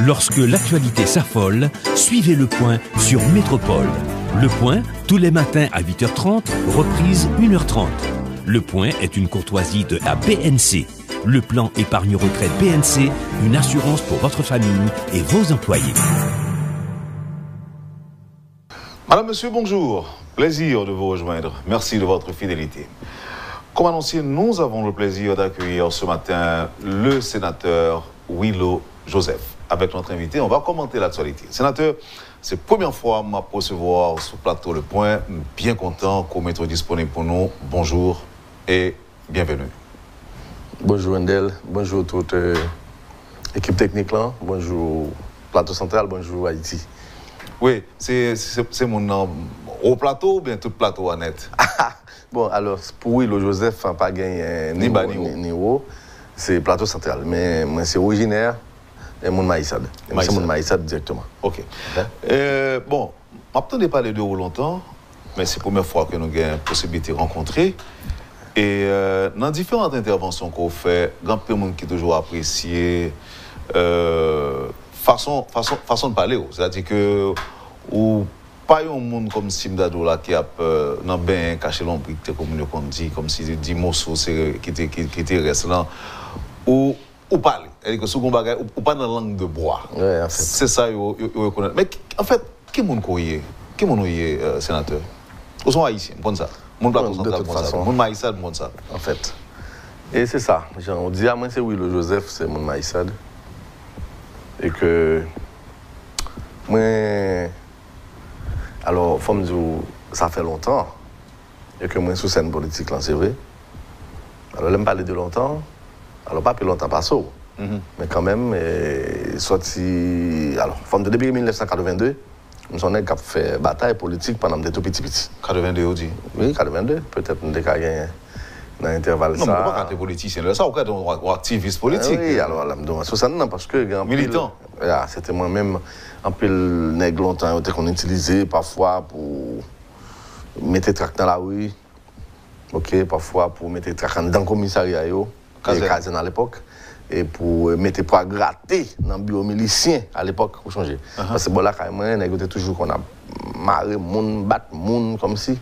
Lorsque l'actualité s'affole, suivez Le Point sur Métropole. Le Point, tous les matins à 8h30, reprise 1h30. Le Point est une courtoisie de la BNC. Le plan épargne-retraite BNC, une assurance pour votre famille et vos employés. Madame, Monsieur, bonjour. Plaisir de vous rejoindre. Merci de votre fidélité. Comme annoncé, nous avons le plaisir d'accueillir ce matin le sénateur Willow Joseph. Avec notre invité, on va commenter l'actualité. Sénateur, c'est la première fois que je recevoir sur le plateau Le Point. Bien content qu'on mette disponible pour nous. Bonjour et bienvenue. Bonjour Wendell, bonjour toute équipe technique là, bonjour plateau central, bonjour Haïti. Oui, c'est mon nom au plateau ou bien tout plateau à net? Bon, alors pour Willow Joseph, pas gagné ni haut, c'est plateau central, mais moi c'est originaire de mon Maïsad. C'est mon Maïsad directement. Ok. Bon, je n'attendais pas les deux longtemps, mais c'est la première fois que nous avons la possibilité de rencontrer. Et dans différentes interventions qu'on fait, il y a plein de gens qui toujours apprécié façon de parler. C'est-à-dire que ou pas un monde comme Simdado là qui a dans ben caché l'ombre comme dit comme si 10 morceaux qui restent là ou parler. C'est-à-dire que ce qu'on bagaille ou pas dans la langue de bois. Ouais, en fait. C'est ça yo reconnaître. Mais en fait, qui monde koyé? Qui monde sénateur? Ou sont haïtiens, comme ça. Mon plateau central, comme ça. Mon Maïsad, comme ça. En fait. Et c'est ça. On dit à moi c'est Willow Joseph, c'est mon Maïsad. Et que moi alors faut me dire ça fait longtemps et que moi sous scène politique là c'est vrai. Alors je me parler de longtemps. Alors pas plus longtemps pas ça. Mais quand même sorti alors faut me depuis 1982. Nous sommes qui a fait bataille politique pendant des tout petits. 82 dit. Oui, 82. Peut-être nous avons gagné dans l'intervalle ça. Non, mais pas quand politicien. Ça, ou activiste politique. Oui, alors là, je 60 ans parce que... Militant. C'était moi-même, un peu le nègre longtemps qu'on utilisait parfois pour mettre tract dans la rue. Ok, parfois pour mettre tract dans le commissariat, Kazen à l'époque. Et pour mettre pour gratter dans le bureau milicien à l'époque pour changer. Parce que bon là quand même on était toujours qu'on a marré moun battre moun comme si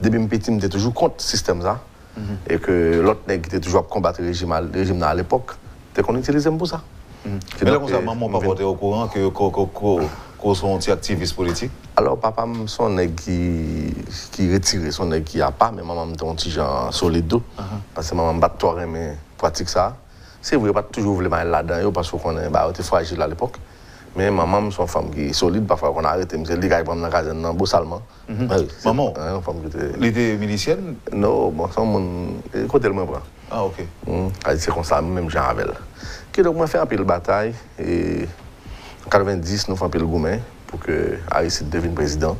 depuis petit on était toujours contre système ça et que l'autre nèg était toujours à combattre le régime à l'époque c'était qu'on utilisait pour ça. Mais là comme ça maman pas porté au courant que sont activistes politiques. Alors papa son nèg qui retiré son nèg qui a pas mais maman me ton petit genre solide parce que maman bat toi mais pratique ça. C'est vrai, pas toujours voulu aller là-dedans, parce qu'on était fragile à l'époque. Mais maman, c'est une femme qui est solide, parfois qu'on a arrêté, mais elle dit qu'elle prend dans la caserne, dans beau salement. Maman, elle était milicienne? Non, bon, c'est un côté le même bras. Ah, ok. C'est comme ça, même Jean Ravel. Donc, moi, fait un peu de bataille, et en 90, nous faisons un peu le goumen pour que Aristide devienne président.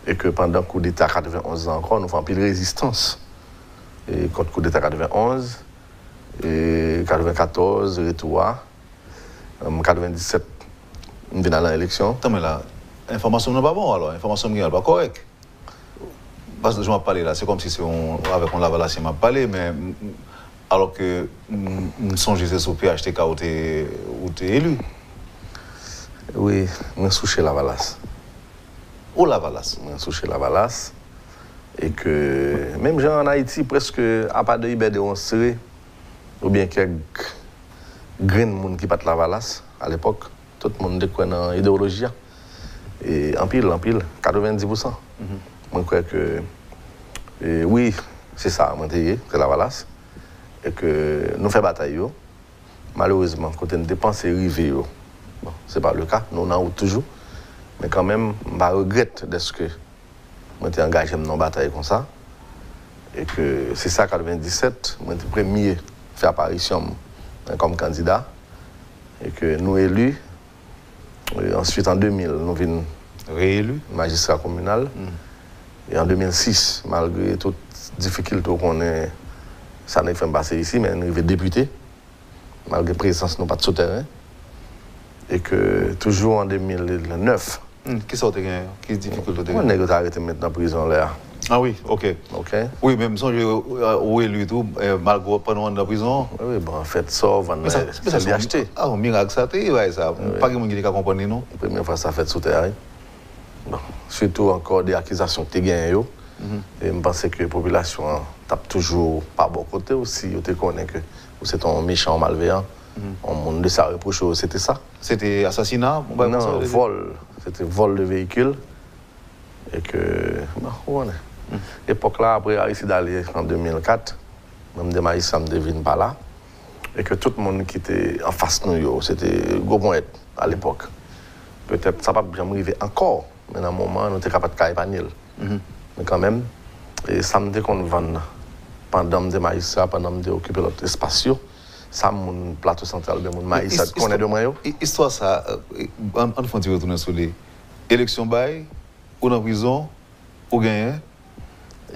Et que pendant le coup d'État 91 encore, nous faisons un peu de résistance. Et contre le coup d'État 91, et 94, retour. 97, on vient à l'élection. Attends, mais là, l'information n'est pas bonne alors, l'information n'est pas correcte. Parce que je m'en parlais là, c'est comme si avec on Lavalas, il m'a parlé, mais alors que nous songeons sur PHTK où tu es élu. Oui, je suis chez Lavalas. Où Lavalas? Je suis chez Lavalas. Et que même gens en Haïti, presque à part de Ibé de Onseré, ou bien quelques grains de monde qui battent la valasse à l'époque, tout le monde découvre dans l'idéologie. Et en pile, 90%. Je crois que, oui, c'est ça, c'est la valasse. Et que nous faisons bataille. Malheureusement, quand on dépense et rivé, bon, ce n'est pas le cas, nous en avons toujours. Mais quand même, je regrette de ce que je suis engagé dans une bataille comme ça. Et que c'est ça, 97, je suis premier. Fait apparition comme candidat et que nous élus. Et ensuite en 2000, nous venons réélus magistrat communal. Et en 2006, malgré toutes les difficultés qu'on a, ça n'a pas fait passer ici, mais nous sommes députés, malgré la présence de pas de souterrain. Et que toujours en 2009. Qui sortait, qui difficulté? On a arrêté de mettre dans la prison là. Ah oui, ok. OK? Oui, même si où élu tout, malgré pendant la prison. Oui, bon, en fait, ça, on va c'est acheter. Ah, un miracle, ça, ouais, ça. Pas que monde qui a compris, non? La première fois, ça a fait sous terre. Bon, surtout encore des accusations que tu as gagnées. Et je pense que la population tape toujours pas bon côté aussi. Tu connais que c'est un méchant malveillant. On monde de ça reproche, c'était ça. C'était assassinat? Non, vol. C'était vol de véhicule. Et que, bon, on est. L'époque là, après, Aristide d'aller en 2004, même de Maïs, ça me devine pas là. Et que tout le monde qui était en face de nous, c'était gros point à l'époque. Peut-être ça ne va pas jamais arriver encore, mais dans un moment, nous sommes capables de faire épanouir. Mais quand même, et samedi qu'on vend, pendant que Maïs, pendant que occuper l'autre espace, ça, mon plateau central, mon Maïs, ça connaît de moi. Histoire ça, on faut retourner sur les élections bail, ou en prison, ou gagné.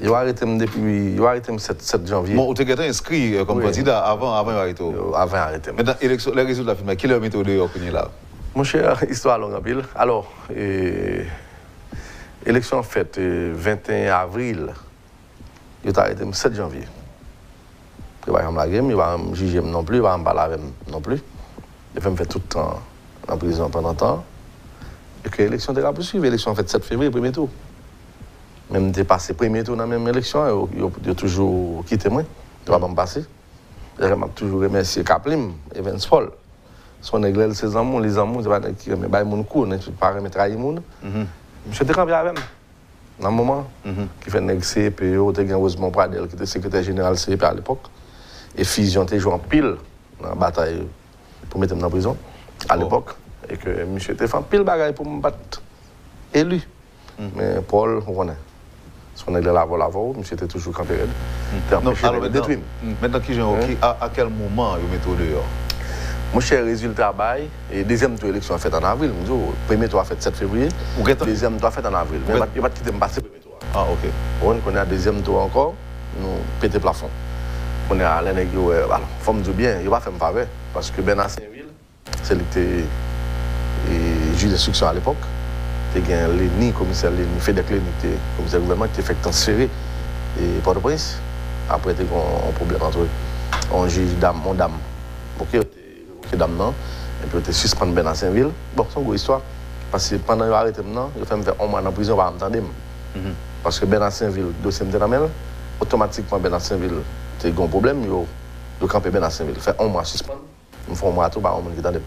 Il a arrêté depuis le 7 janvier. Bon, tu es inscrit comme candidat avant d'arrêter. Avant d'arrêter. Maintenant, les résultats finaux, qui est la méthode là? Mon cher, histoire longue en pile. Alors, élection faite 21 avril, il a arrêté le 7 janvier. Il va me laguer, il va me juger non plus, il va me parler non plus. Il va me faire tout le temps en prison pendant le temps. Et que l'élection était poursuivre. L'élection faite 7 février, premier tour. Même dépassé premier tour dans la même élection, il a toujours quitté moi. Il va pas me passer. Je toujours remercié Kaplim, Evans Paul. Son église, ses amours, les amours, c'est pas qui remet pas mon coup, ne pas remettre trahir mon. Monsieur était campé avec moi. Dans un moment, qui fait négocier CPO, il y a Rosemont Pradel qui était secrétaire général CP à l'époque. Et Fusion était joué en pile dans la bataille pour mettre dans la prison à l'époque. Et que monsieur était fait pile bagaille pour me battre élu. Mais Paul, on connaît. Son église là-bas, monsieur était toujours campé. Maintenant, à quel moment il met au dehors? Mon cher résultat bail, et deuxième tour élection fait en avril, le premier tour a fait 7 février, deuxième tour a fait en avril. Mais il va pas quitter me passer le premier tour. Ah, ok. On connaît le deuxième tour encore, nous pété plafond. On est à l'ennegio, alors, faut me dire bien, il va faire me faveur, parce que Ben à Saint-Ville, c'est lui qui était juge d'instruction à l'époque. Il y a l'ennemi, commissaire l'ennemi, Fedec l'ennemi, commissaire gouvernement, qui a fait transférer et Port-au-Prince. Après, il y a un problème entre eux. On juge dame, mon dame. Ok, dame non, et puis il a suspendu Ben à Saint-Ville. Bon, c'est une grosse histoire. Parce que pendant qu'il a arrêté maintenant, il a fait me faire un mois en prison, on va m'entendre. Parce que Ben à Saint-Ville, le dossier me ramène, automatiquement Ben à Saint-Ville, il y a un problème, il a campé Ben à Saint-Ville. Il fait un mois suspendu, il fait un mois à tout, il va m'entendre qui t'entend.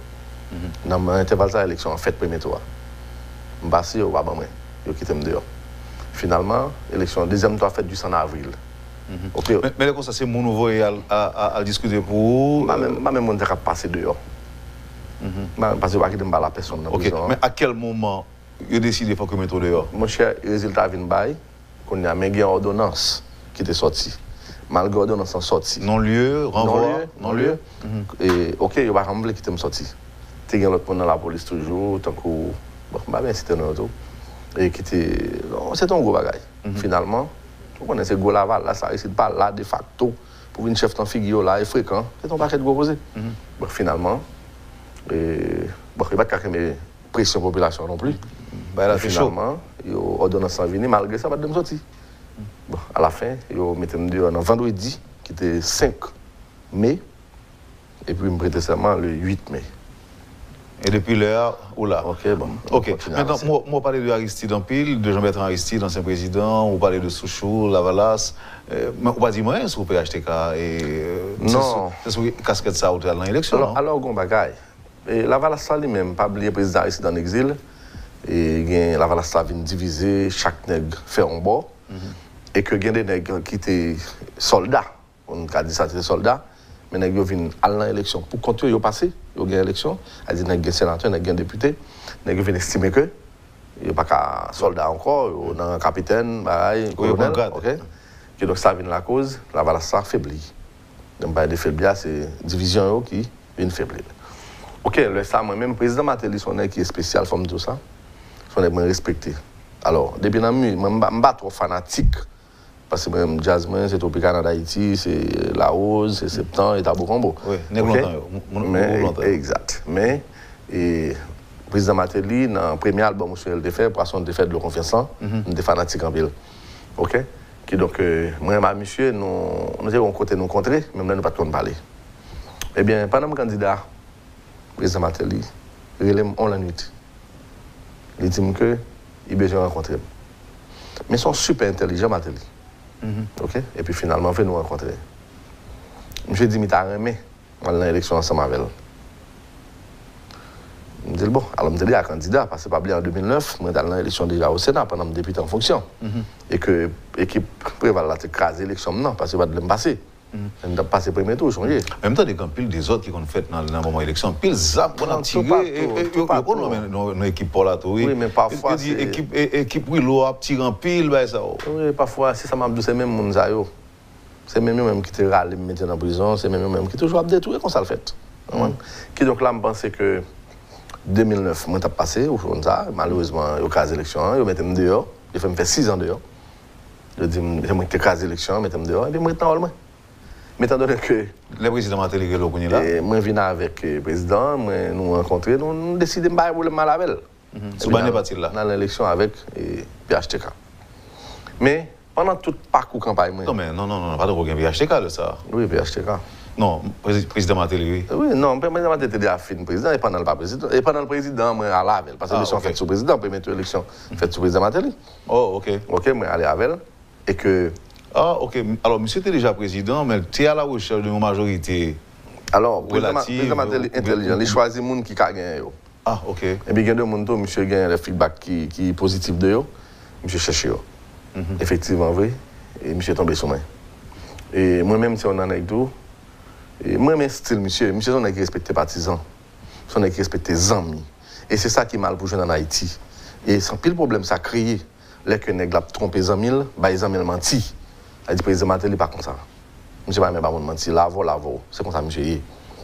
Dans l'intervalle de l'élection, en fait, premier tour. Je suis passé, je quitté dehors. Finalement, l'élection, deuxième tour, fait du 100 avril. Okay. Mais ça, c'est mon nouveau à discuter pour. Même on a passé dehors. Parce que je ne vais pas la personne. Okay. Mais à quel moment il a décidé de faire que mettre dehors? Mon cher, le résultat vient de qu'on a une ordonnance qui était sortie. Malgré l'ordonnance sortie. Non-lieu, renvoi. Non-lieu. Et ok, il va rembler qui est sorti. Tu as l'autre monde dans la police toujours, tant que. Bon, je vais citer un autre. Et qui était. C'est un gros bagage. Finalement. Vous connaissez Go Laval, là, ça réussit pas là, de facto, pour une chef de figure là, est fréquent, c'est un paquet de gros posés. Bon, finalement, bon, il n'y a pas de pression population non plus. Finalement, il y a ordonnance en venir, malgré ça, il va de me sortir. Bon, à la fin, il mis dehors un vendredi, qui était 5 mai, et puis il me prêtait serment le 8 mai. Et depuis l'heure, ou là? Ok, bon. Ok. Maintenant, moi, parler de Aristide en pile, de Jean-Bertrand Aristide, ancien président, on parlait de Souchou, Lavalas. Mais on va dire moins sur PHTK. Non. C'est sur casquette ça, dans l'élection. Alors, on bagaille. Lavalas, lui-même, pas oublier le président Aristide en exil. Et Lavalas vient diviser, chaque nègre fait un bord. Et que il y a des nègres qui étaient soldats. On a dit ça, c'était soldats. Mais les gens viennent à l'élection. Pour continuer, ils ont passé, ils ont gagné l'élection. Ils ont gagné sénateur, ils ont gagné député. Les gens viennent estimer que il n'y a pas qu'un soldat encore, il y a un capitaine, un colonel. Okay? Donc ça vient de la cause, la valeur faiblit. Donc pas de faiblesse, c'est division qui vient faiblir. Ok, le ça, moi-même, le président Matéli, son qui est spécial, comme tout ça, son est respecté. Alors, depuis la nuit, je ne suis pas trop fanatique. Parce que même Jasmine, c'est Tropical en Haïti, c'est La Rose, c'est Septembre et Tabou-Combo. Oui, longtemps. Exact. Mais, le président Matéli, dans le premier album où il a fait, Poisson de fait de le confiance, il était fanatique en ville. OK? Qui donc, moi et monsieur, nous avons côté nous contrer, même là, nous ne pouvons pas parler. Eh bien, pendant que candidat, le président Martelly, on la nuit. Il dit que il a besoin de rencontrer. Mais ils sont super intelligents, Martelly. OK? Et puis finalement, on fait nous rencontrer. Monsieur dit, il t'a remis dans l'élection ensemble avec elle. Je me dis, bon, alors je me dis, à candidat, parce que pas bien en 2009, moi, dans l'élection déjà au Sénat, pendant que je député en fonction. Et que l'équipe prévale a écrasé l'élection, non, parce que je vais me passer. On a passé le premier tour, changé. En même temps, il y a pile des autres qui ont fait dans le moment de l'élection. Pile zap, on a tiré, et on a une équipe pour la tour. Oui, mais parfois. Équipe Willow a tiré en pile, ben ça. Oui, parfois, si ça m'a dit, c'est même mon zayo. C'est même eux-mêmes qui te râlent, me mettent en prison, c'est même eux-mêmes qui toujours détruire comme ça le fait. Qui donc là, je pense que 2009, moi, j'ai passé, ou ça, malheureusement, il y a eu des élections, ils mettent dehors, il fait 6 ans dehors. Je dis, moi, j'ai eu des élections, ils mettent dehors, et puis moi, je suis mais étant donné que. Le président Martelly est là. Moi, je viens avec le président, nous rencontrer, nous décidons de faire le mal avec elle. Sous banné parti là. Dans l'élection avec PHTK. Mais pendant tout le parcours campagne. Non, mais non, pas de problème. PHTK de ça. Oui, PHTK. Non, président Martelly, oui. Oui, non, le président Martelly était déjà fini président et pendant le pas président. Et pendant le président, moi, à la parce que l'élection faite sous président, première élection faite sous président Martelly. Oh, ok. Ok, moi, aller avec elle. Et que. Ah, ok. Alors, monsieur était déjà président, mais tu es à la recherche d'une majorité. Alors, le président Martelly intelligent, il choisit les gens qui ont gagné. Ah, ok. Et puis, il y a des gens, monsieur a gagné le feedback qui est positif de eux, monsieur cherche. Effectivement, oui. Et monsieur est tombé sur moi. Et moi-même, si on en a tout, et moi-même, style, monsieur, on a qui respecte les partisans, on a qui respecte les amis. Et c'est ça qui est mal pour jouer en Haïti. Et sans pile problème, ça a créé. Les que nèg la trompé les amis, les amis menti. Il dit président Martelly pas comme ça. Monsieur pas même pas mentir, lavo. C'est comme ça monsieur.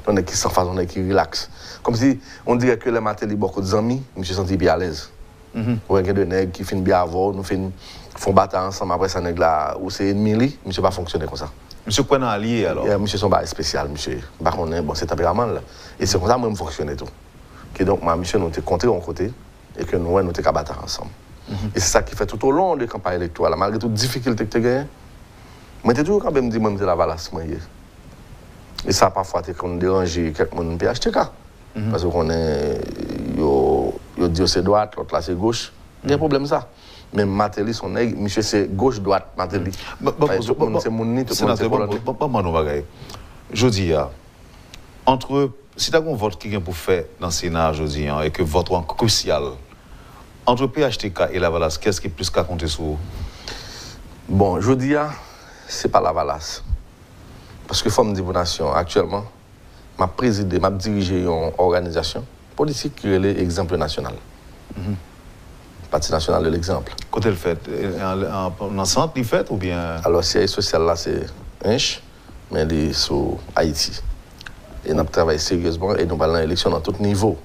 On est qui sans façon, on est qui relax. Comme si on dirait que les Martelly beaucoup d'amis, monsieur senti bien à l'aise. Ou un de nèg qui fin bien avant, nous font bataille ensemble après ça nèg là ou c'est ennemi, monsieur pas fonctionner comme ça. Monsieur quoi allié alors? Monsieur son bail spécial monsieur. Pas qu'on est bon c'est tempérament là. Et c'est comme ça moi fonctionner tout. Que donc moi monsieur nous te compter en côté et que nous te battre ensemble. Et c'est ça qui fait tout au long de la campagne électorale malgré toutes les difficultés que tu as gagnées. Moi, j'ai toujours quand même dit que je la valasse. Et ça, parfois, tu as dérangé quelqu'un de PHTK. Parce qu'on est. Yo dit c'est droite, l'autre là c'est gauche. Il y a un problème ça. Mais Martelly, son nègre, monsieur c'est gauche-droite, Martelly. C'est mon nid, tout le monde c'est polonais. Je dis, entre. Si tu as un vote qui est pour faire dans le Sénat, je dis, et que vote est crucial, entre PHTK et la valasse, qu'est-ce qui est plus qu'à compter sur vous? Bon, je dis, c'est pas la valasse. Parce que Forme Nation, actuellement, m'a présidé, m'a dirigé une organisation politique qui est l'exemple national. Parti national de l'exemple. Côté le fait, en centre, il fait ou bien? Alors, le siège social là, c'est Inch, mais il est sur Haïti. Et nous travaillons sérieusement et nous allons à l'élection dans tout niveau.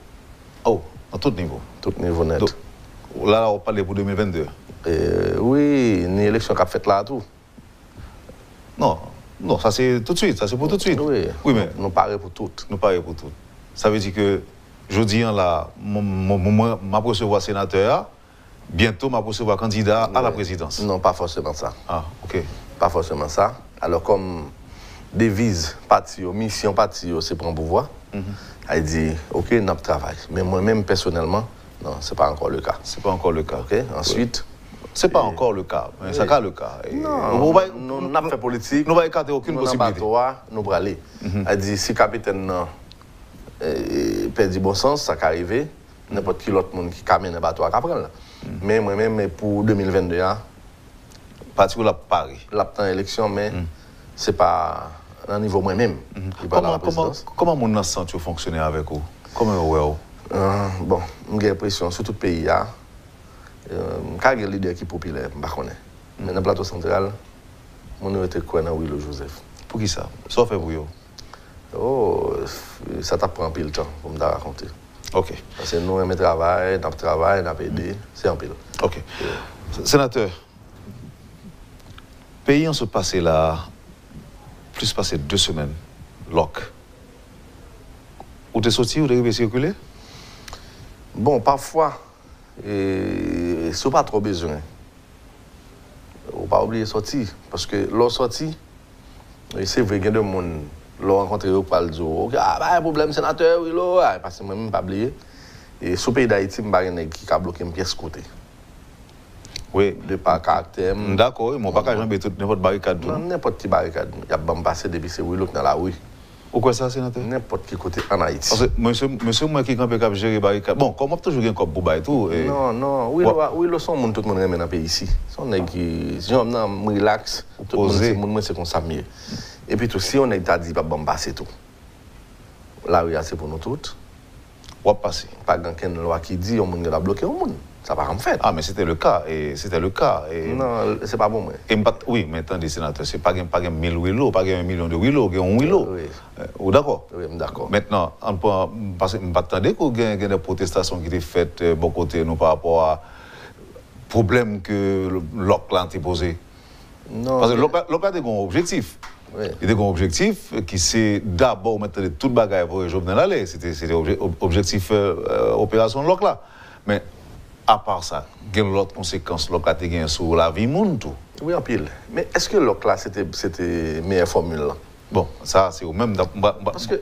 Oh, dans tout niveau? Tout niveau net. Donc, là, on parle pour 2022? Oui, une élection qui a fait là tout. Non, ça c'est tout de suite, ça c'est pour tout de suite. Oui, mais nous parions pour tout. Nous parions pour tout. Ça veut dire que, je dis là, ma recevoir sénateur, bientôt ma recevoir candidat à la présidence. Non, pas forcément ça. Ah, ok. Pas forcément ça. Alors, comme devise parti, mission parti, c'est prendre pouvoir, elle dit, ok, nous travaillons. Mais moi-même, personnellement, non, ce n'est pas encore le cas. Ce n'est pas encore le cas. Ok, ensuite. Ce n'est pas encore le cas, mais ça sera le cas. Non, nous n'avons fait politique. Nous n'avons écarté aucune possibilité. Nous allons aller. Elle dit, si le capitaine perd du bon sens, ça peut arriver. N'importe qui l'autre monde qui camine un bateau à prendre. Mais moi-même, pour 2022, parti pour la Paris. La élection, mais ce n'est pas à un niveau moi-même. Comment mon sens fonctionner avec vous? Comment vous? Bon, j'ai l'impression, sur tout le pays, quand il y a un leader qui est populaire, je ne sais pas. Mais dans le plateau central, on a été quoi dans Willow Joseph. Pour qui ça? Ça fait pour vous? Oh, ça t'a pris un peu de temps pour me raconter. Ok. Parce que nous, on travaille, on travaille, on aidé, c'est un peu. Ok. Sénateur, pays en se passé là, plus passé 2 semaines, lock. Ou t'es sorti ou t'es arrivé circuler? Bon, parfois, et c'est pas trop besoin. pas oublier sortir. Parce que l'on sorti, c'est vrai qu'il y a des gens qui l'ont rencontré au dire ah, bah, problème sénateur, oui, là. Parce que moi, je ne pas oublier. Et sur le pays d'Haïti, je ne sais pas qui a bloqué une pièce côté. Oui. De par caractère. D'accord, oui, mais pas qu'à jamber n'importe barricade. Non, n'importe qui barricade. Il y a bon passé depuis c'est oui, dans la rue. Pourquoi ça, sénateur? N'importe qui côté en Haïti. Parce que monsieur, moi qui est capable de gérer barricade. Bon, comment toujours un cop pour bailler tout? Non, oui, le son, tout le monde remet dans le pays ici. Son nèg qui, si on relax, tout le monde c'est comme ça mieux. Et puis tout, si on est dit pas bon passer tout. La rue c'est pour nous toutes. On va passer. Pas quelqu'un loi qui dit on va bloquer au monde. Ça va pas faire. Ah, mais c'était le cas. Non, c'est pas bon. Oui, mais attendez, sénateur, c'est pas 1000 willows, pas 1 million de willows, il y a 1 willow. Oui. D'accord? Oui, d'accord. Maintenant, parce que je ne m'attendais qu'il y ait des protestations qui étaient faites de bon côté nous par rapport à problème que l'OC a posé. Non. Parce que l'OC a un objectif. Oui. Il y a un objectif qui c'est d'abord mettre toute bagaille pour les Jovenel aller. C'était objectif opération l'OC là. Mais à part ça, il y a l'autre conséquence sur la vie monde tout. Oui, en pile. Mais est-ce que l'OC là, c'était meilleure formule là? Bon, ça, c'est au même... Parce que...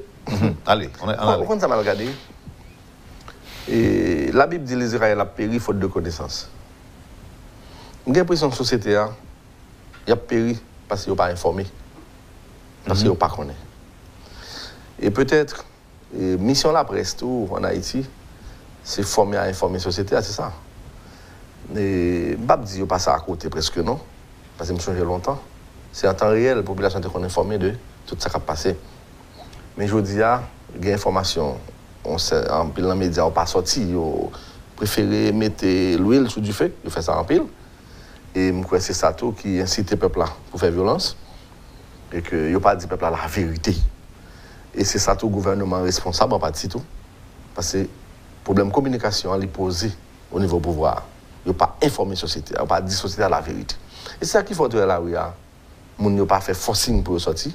Allez, on est... Pourquoi ça m'a regardé? Et la Bible dit les Israéliens ont péri faute de connaissance. J'ai l'impression que la société a péri parce qu'ils n'ont pas informé. Parce qu'ils n'ont pas connu. Et peut-être, mission la presse tout en Haïti, c'est former à informer la société, c'est ça. Et Bab dit pas ça à côté presque non, parce que je me souviens longtemps. C'est en temps réel, la population est informée de tout ça qui a passé. Mais je dis, il y a des informations, en pile dans les médias, on pas sorti, on préféré mettre l'huile sous du feu, on fait ça en pile. Et je crois que c'est ça tout qui incite le peuple là pour faire violence. Et que il pas dit peuple là la vérité. Et c'est ça tout le gouvernement responsable en partie tout. Parce que le problème de communication est posé au niveau du pouvoir. Il n'a pas informé la société, il n'a pas dit la société la vérité. Et c'est ça qu'il faut dire là, oui. Les gens n'ont pas fait forcing pour sortir.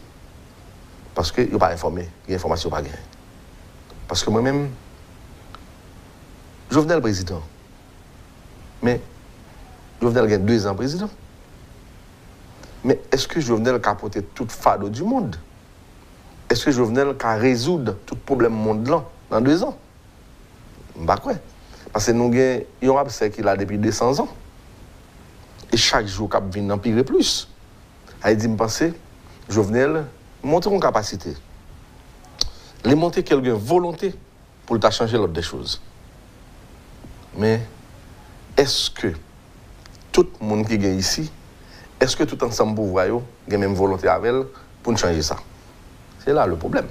Parce qu'ils n'ont pas informé, l'information n'a pas gagné. Parce que moi-même, Jovenel le président. Mais Jovenel a 2 ans président. Mais est-ce que Jovenel a capoté toute fado du monde? Est-ce que Jovenel a résoudre tout problème monde là dans 2 ans? Je ne sais pas quoi. Parce que nous avons un abcès qui est là depuis 200 ans. Et chaque jour, il vient empirer plus. Il dit, je pense, Jovenel, montre une capacité. Il montre quelqu'un volonté pour changer l'autre des choses. Mais est-ce que tout le monde qui est ici, est-ce que tout ensemble pour voir, a même volonté avec elle pour changer ça? C'est là le problème.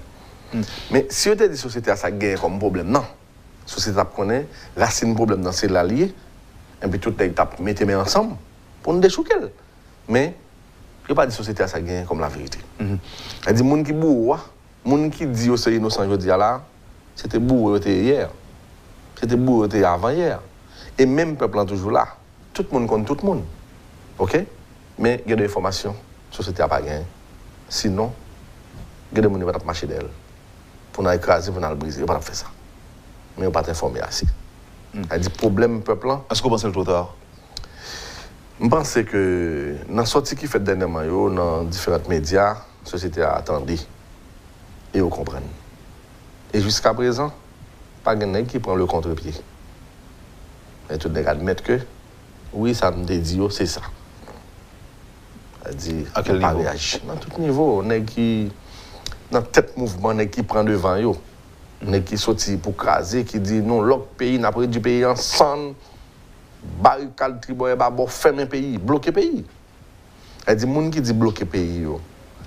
Mais si on te dit que la société a ça comme problème, non. La société connaît, racine problème dans c'est l'allié, et puis tout le monde met ensemble pour nous déchouquer. Mais il n'y a pas de société à ça comme la vérité. Elle dit, les gens qui bourrent, les gens qui disent que c'est innocent, je dis là, c'était bourré hier. C'était bourré avant hier. Et même le peuple est toujours là. Tout le monde contre tout le monde. OK? Mais il y a des informations, la société n'a pas gagné. Sinon, il y a des gens qui vont marcher d'elle. Pour nous écraser, pour nous briser. Ils ne vont pas faire ça. Mais ils ne vont pas informer assez. Elle dit, problème peuple là. Est-ce que vous pensez le trop tard? Je pense que dans la sortie qui fait dernièrement, dans différents médias, la société a attendu et vous comprenez. Et jusqu'à présent, pas de gens qui prend le contre-pied. Et tout le monde admet que oui, ça me dit, c'est ça. Elle dit, à quel niveau? Dans tout niveau, dans tête mouvement, qui prend devant yo. Qui sorti pour craser, qui dit non, l'autre pays n'a pas du pays ensemble. Barricade triboye fermer pays, bloquer pays. Elle dit moun qui dit bloquer pays yo.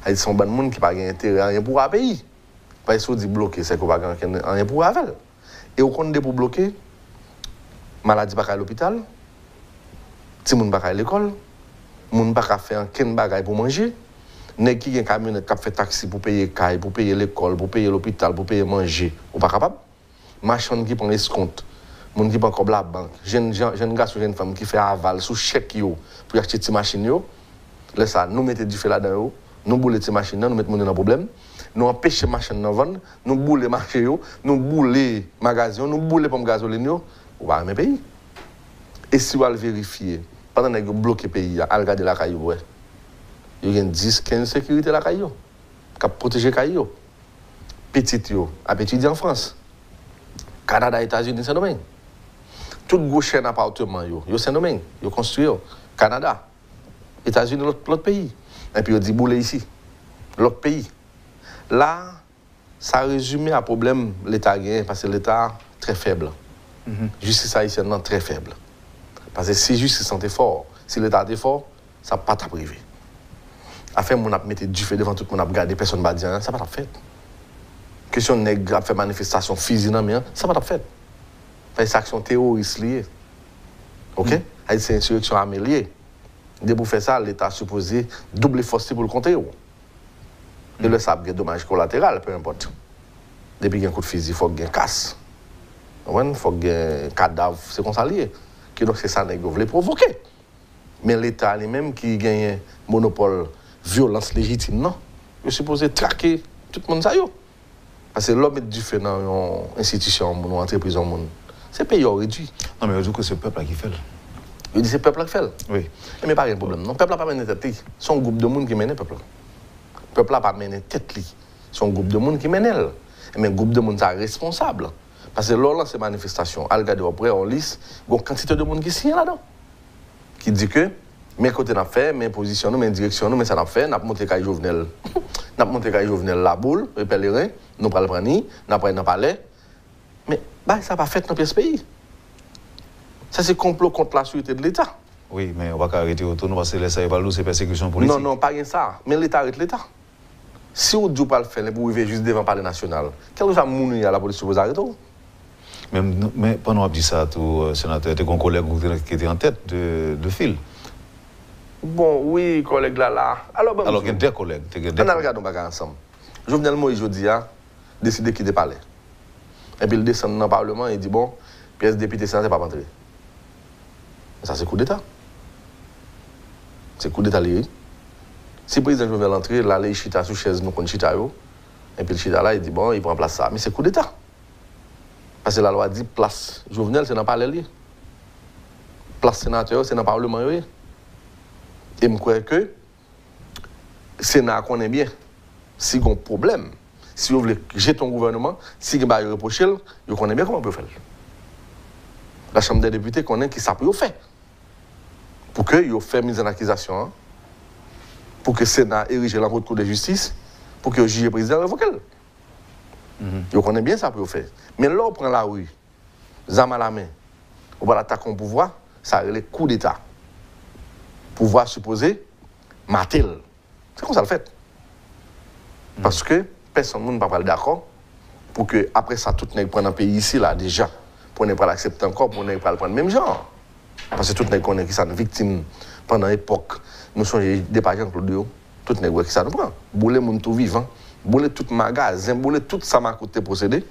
Elle dit son ban moun qui pas gain intérêt rien pour un pays. Parce que dit bloquer c'est qu'on pas gain rien pour avec. Et au compte pour bloquer maladie pas à l'hôpital. Ti moun pas à l'école, moun pas faire ken bagay pour manger. Nèg qui gen camionnette qui fait taxi pour payer caille, pour payer l'école, pour payer l'hôpital, pour payer manger, ou pas capable. Machin qui prend escompte. Moun qui prend comme la banque, jeune garçon, jeune femme qui fait aval sous chèque yo pour acheter des machines yo. Là ça nous mettez du feu là-dedans, nous bouler ces machines là, nous mettons dans problème. Nous empêcher machine dans vendre, nous bouler marché yo, nous bouler magasin, nous bouler pomme gasoline yo, ou pas même pays. Et si vous allez vérifier pendant que vous bloquez le pays, à regarder la caillou, ouais. Il y a 10-15 sécurité la caillou, qui protège la caillou. Petit yo, à étudier en France. Canada, États-Unis, c'est domaine. Toute grosse chaîne d'appartements, c'est domaine. Yo construit Canada, États-Unis, l'autre pays. Et puis, on dit boule ici, l'autre pays. Là, ça résume à problème l'État gagne parce que l'État est très faible. Justice haïtienne très faible. Parce que si justice est fort, si l'État est fort, ça ne va pas être privé. Afin on a mis du feu devant tout le monde, on a regardé personne ne va dire, ça va pas fait. Question de nègre faire manifestation physique, ça va pas fait. C'est une action terroriste liée. OK? C'est une insurrection armée liée. Dès pour faire ça, l'État supposé doubler force pour le compter. Et le sable, il y a dommage collatéral, peu importe. Depuis qu'il y a un coup de fusil, il faut qu'il y ait un casse. Il faut qu'il y ait un cadavre, c'est comme ça lié. Donc c'est ça que vous voulez provoquer. Mais l'État lui-même qui gagne un monopole violence légitime, non. Il est supposé traquer tout le monde. Parce que l'homme est du fait dans une institution, une entreprise, c'est pays réduit. Non, mais on dit que c'est le peuple qui fait. Il dit c'est le peuple qui fait. Oui. Mais pas de problème. Non, le peuple n'a pas mené tête. C'est un groupe de monde qui mène le peuple. Le peuple n'a pas mené tête. C'est un groupe de monde qui mène elle. Mais un groupe de monde est responsable. Parce que lors de ces manifestations, à regarder après, on lisse, il y a une quantité de monde qui signe là-dedans. Qui dit que, mes côtés n'a fait, mes positions, mes directions, mais ça n'a fait, n'a monté Kaye Jovenel. N'a monté Kaye Jovenel la boule, le pèlerin, nous prenons le prendre, n'a pris dans palais. Mais bah, ça n'a pas fait dans ce pays. Ça, c'est complot contre la sûreté de l'État. Oui, mais on va pas arrêter autour, nous parce que ça va c'est persécution politique. Non, pas rien ça. Mais l'État arrête l'État. Si on ne dit pas le faire, pour arriver juste devant le palais national, quel que soit le la police suppose arrêter? Mais pendant que dit ça, tout sénateur, tu as un collègue qui était en tête de fil. Bon, oui, collègue là. Alors, il y a des collègues. On a regardé nos ensemble. Jovenel Moïse, aujourd'hui, a décidé de quitter le palais. Et puis il descend dans le Parlement et il dit, bon, pièce député sénateur pas entrer. Ça, c'est coup d'État. C'est coup d'État lié. Si le président Jovenel entrer, là, il chita sous chaise, nous contre chita. Et puis le chita là, il dit, bon, il prend place ça. Mais c'est coup d'État. Parce que la loi dit place Jovenel, c'est dans le palais. Place sénateur, c'est dans le Parlement. Et je crois que le Sénat connaît bien. Si il y a un problème, si vous voulez jeter ton gouvernement, si vous voulez reprocher, vous connaissez bien comment on peut faire. La Chambre des députés connaît qui ça peut faire. Pour que vous fassiez mise en accusation, pour que le Sénat érige la Cour de justice, pour que le juge président révoque. Vous connaissez bien ça peut faire. Mais là, on prend la rue, zam à la main, on va l'attaquer au pouvoir, ça a les coups d'État. Pouvoir supposé, mater. C'est comme ça le fait. Parce que personne ne va pas d'accord pour que, après ça, tout le monde prenne un pays ici, là, déjà, pour ne pas l'accepter encore, pour ne pas le prendre le même genre. Parce que tout le monde connaît qui sont victimes pendant l'époque. Nous sommes des pages Claude, tout le monde qui ça nous prend. Bouler mon tout vivant, bouler tout magasin, bouler tout ça m'a coûté procédé.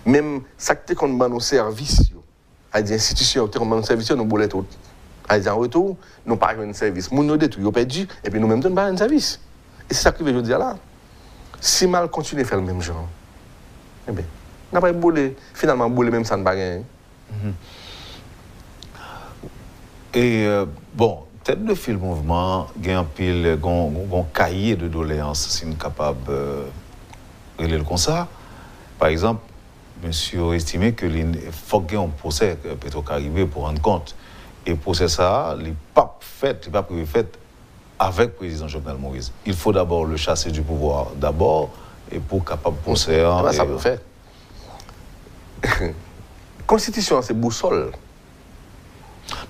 Même ça que qu'on ban nos services, les institutions qui ont nos services, nous bouler tout. En retour, nous pas un service. Nous nous détruisons, nous perdu, et puis nous-mêmes nous pas un service. Et c'est ça que je veux dire là. Si mal continue à faire le même genre, eh bien, on n'a pas boulé, finalement, boulé même ça ne pas gagner. Et bon, tête de fil mouvement, il y a un pile, un cahier de doléances, si nous sommes capables de régler le constat. Par exemple, monsieur estimé que il faut qu'il y ait un procès Petro-Caribé pour rendre compte. Et pour ça, il n'est pas prévu fait avec le président Jovenel Moïse. Il faut d'abord le chasser du pouvoir, et pour capable de procès. Ça peut faire. Constitution, c'est boussole.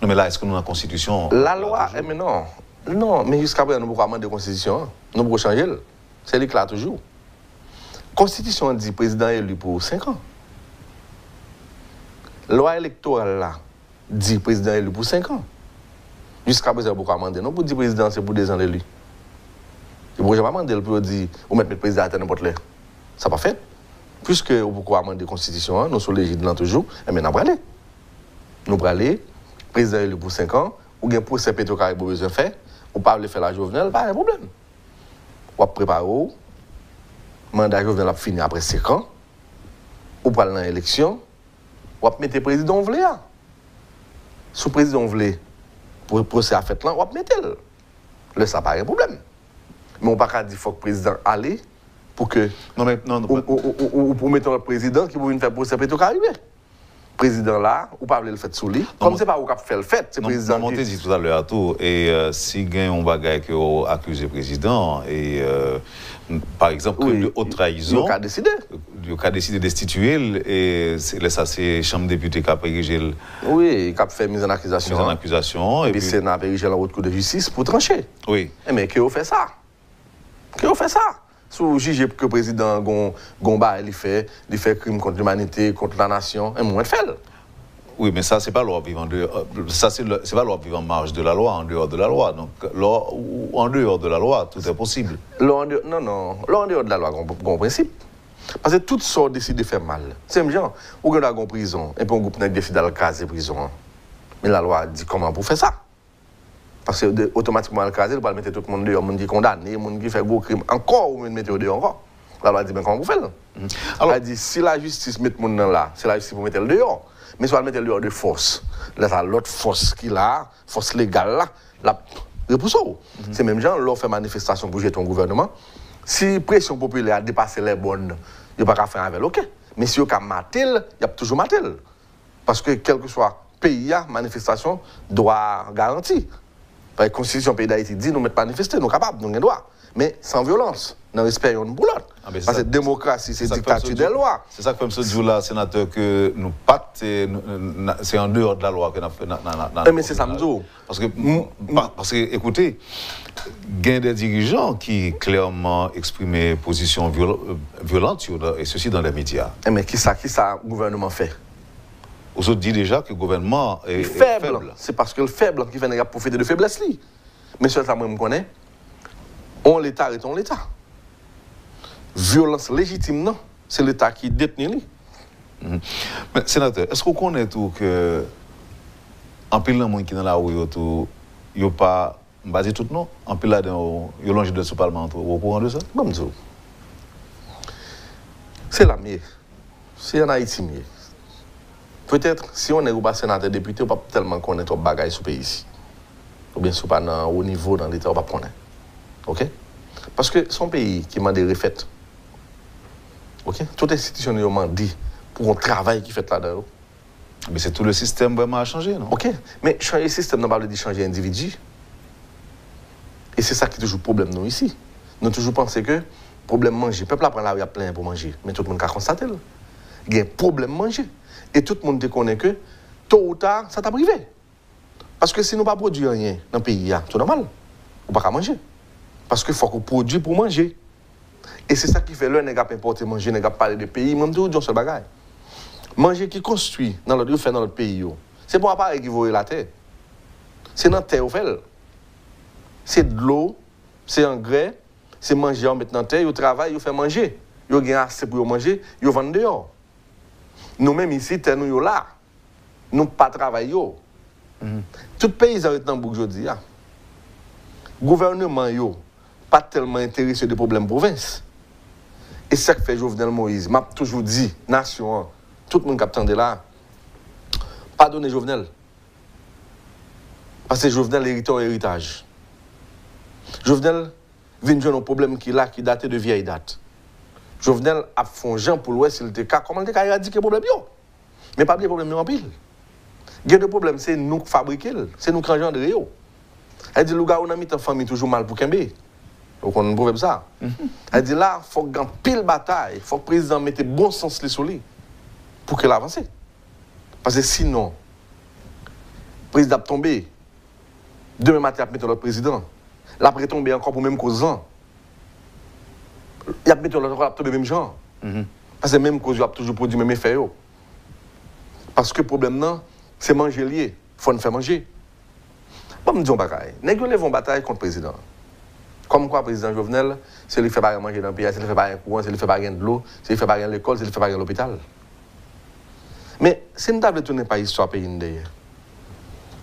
Non, mais là, est-ce que nous avons la Constitution? La loi, mais non. Non, mais jusqu'à présent, nous ne pouvons pas demander de Constitution. Nous pouvons changer. C'est l'éclat toujours. Constitution dit président élu pour 5 ans. Loi électorale là dit président élu pour 5 ans. Jusqu'à présent, vous pouvez demander. Non, pour dire président, c'est pour 2 ans élu. Vous ne pouvez pas demander pour dire ou mettre le président à n'importe l'air. Ça n'a pas fait. Puisque vous pouvez demander de Constitution, nous sommes législatifs toujours, et maintenant, nous allons aller. Nous allons aller. Président élu pour 5 ans, ou bien pour ces Petro-Caribé besoin de faire, ou pas le faire la Jovenel, pas de problème. Ou préparer, le mandat Jovenel a fini après 5 ans, ou pas dans l'élection, ou mettre le président Vlé. Si le président Vlé pour le procès à fait là, on va mettre le. Là, ça pas un problème. Mais on ne peut pas dire qu'il faut que le président aille pour que. Non, mais non. Ou pour mettre le président qui veut faire procès Petro-Caribé. Président là, ou pas le fait sous lui. Comme c'est pas où fait le fait, c'est président. Non, dit tout à l'heure à tout. Et si gagne on bagaille qui accuse le président et par exemple de haute trahison, il a décidé de destituer et ça c'est chambre députée qui a dirigé. Oui, qui a fait mise en accusation. Mise en accusation et puis c'est Sénat a dirigé la haute cour de justice pour trancher. Oui. Mais qui a fait ça? Qui a fait ça? Si vous jugez que le président Gomba il fait crime contre l'humanité, contre la nation, et moins fait. Oui, mais ça, c'est pas loi vivant ça, c'est pas loi vivant en marge de la loi, en dehors de la loi. Donc, en dehors de la loi, tout est possible. Non, en dehors de la loi, on principe. Parce que toutes sortes décident de faire mal. C'est même genre, ou on a en prison, et puis on groupe décide d'aller caser prison. Mais la loi dit comment pour faire ça? Parce que automatiquement, le casier, il va mettre tout le monde dehors, le monde qui est condamné, le monde qui fait gros crime, encore, ou mettre dehors encore. La loi dit, mais comment vous faites? Alors, elle dit, si la justice met le monde là, c'est la justice pour mettre le dehors. Mais si on met le dehors de force, là, c'est l'autre force qui a, force légale là, la repousse. C'est même genre, l'on fait manifestation pour jeter ton gouvernement. Si pression populaire a dépassé les bonnes, il n'y a pas qu'à faire avec, ok. Mais si on a maté, il y a toujours maté. Parce que quel que soit pays, manifestation doit garantir. La Constitution du pays d'Haïti dit nous ne pas manifester, nous sommes capables, nous avons droit. Mais sans violence, dans le respect d'une pour l'autre. Parce que démocratie, c'est dictature des lois. C'est ça que fait ce jour-là, sénateur, que nous pas, c'est en dehors de la loi que nous fait. Mais c'est ça, nous. Parce que, écoutez, il y a des dirigeants qui clairement expriment position violente, et ceci dans les médias. Mais qui ça, le gouvernement fait? Vous autres dit déjà que le gouvernement est faible. C'est parce que le faible qui fait profiter de faiblesse. Mais ce que moi je connais, on l'État arrêtons l'État. Violence légitime, non. C'est l'État qui détient. Mais sénateur, est-ce qu'on connaît tout que en pile de monde qui est dans la rue, il n'y a pas basé tout non? En pile là, il y a l'enjeu de ce Parlement, vous au courant de ça? Bon, c'est la mieux. C'est en Haïti mieux. Peut-être, si on est au sénateur député, on ne peut pas tellement connaître les bagages sur le pays ici. Ou bien, si on n'est pas au niveau dans l'État, on ne peut pas connaître. OK? Parce que son pays qui m'a des refaites. OK? Toute institution m'a dit pour un travail qui fait là-dedans. Mais c'est tout le système vraiment à changer, non? OK? Mais changer le système, on ne pas dire changer l'individu. Et c'est ça qui est toujours le problème, nous, ici. Nous avons toujours pensé que le problème manger, le peuple apprend là où il y a plein pour manger. Mais tout le monde a constaté. Il y a un problème manger. Et tout le monde connaît que, tôt ou tard, ça t'a privé. Parce que si nous ne produisons pas rien dans le pays, c'est normal. On ne peut pas manger. Parce qu'il faut qu'on produise pour manger. Et c'est ça qui fait le nègre importer manger, nègre parler de pays, même tout dans ce bagage. Manger qui construit dans l'autre, fait dans notre pays. C'est bon appareil qui voit la terre. C'est dans la terre, fait. C'est de l'eau, c'est engrais, c'est manger en mettant dans la terre, ils travaillent, ils font manger. Ils ont assez pour manger, ils vendent dehors. Nous-mêmes ici, nous sommes là. Nous ne pas travailler. Tout pays est dans le aujourd'hui. Le gouvernement n'est pas tellement intéressé des problèmes de province. Et c'est ça que fait Jovenel Moïse. M'a toujours dit, nation, tout le monde qui attendait là, pardonnez Jovenel. Parce que Jovenel hérite un héritage. Jovenel vient de jouer un problème qui date de vieille date. Jovenel a fait un gens pour l'Ouest, il était comment il a éradiqué le problème. Mais pas de problème en pile. Il y a des problèmes, c'est nous qui fabriquons, c'est nous qui engendrons. Elle dit, le gars, on a mis ta famille toujours mal pour Kembe. Donc on a un problème ça. Elle dit, là, il faut qu'il y ait pile bataille, il faut que le président mette bon sens sur lui pour qu'il avance. Parce que sinon, le président a tombé. Demain matin, il a mis l'autre président. Là, il a tombé encore pour le même cause. Il a mis l'autre même genre. Parce que même cause, il a toujours produit le même effet. Parce que le problème, c'est manger lié. Il faut nous faire manger. Bon, me disons bagaille. Nous avons une bataille contre le président. Comme quoi, le président Jovenel, c'est lui qui fait pas manger dans le pays, c'est lui qui fait pas courant, c'est lui qui fait pas de l'eau, c'est lui qui fait pas l'école, c'est lui qui fait pas l'hôpital. Mais si nous avons tourné pas l'histoire pays d'ailleurs,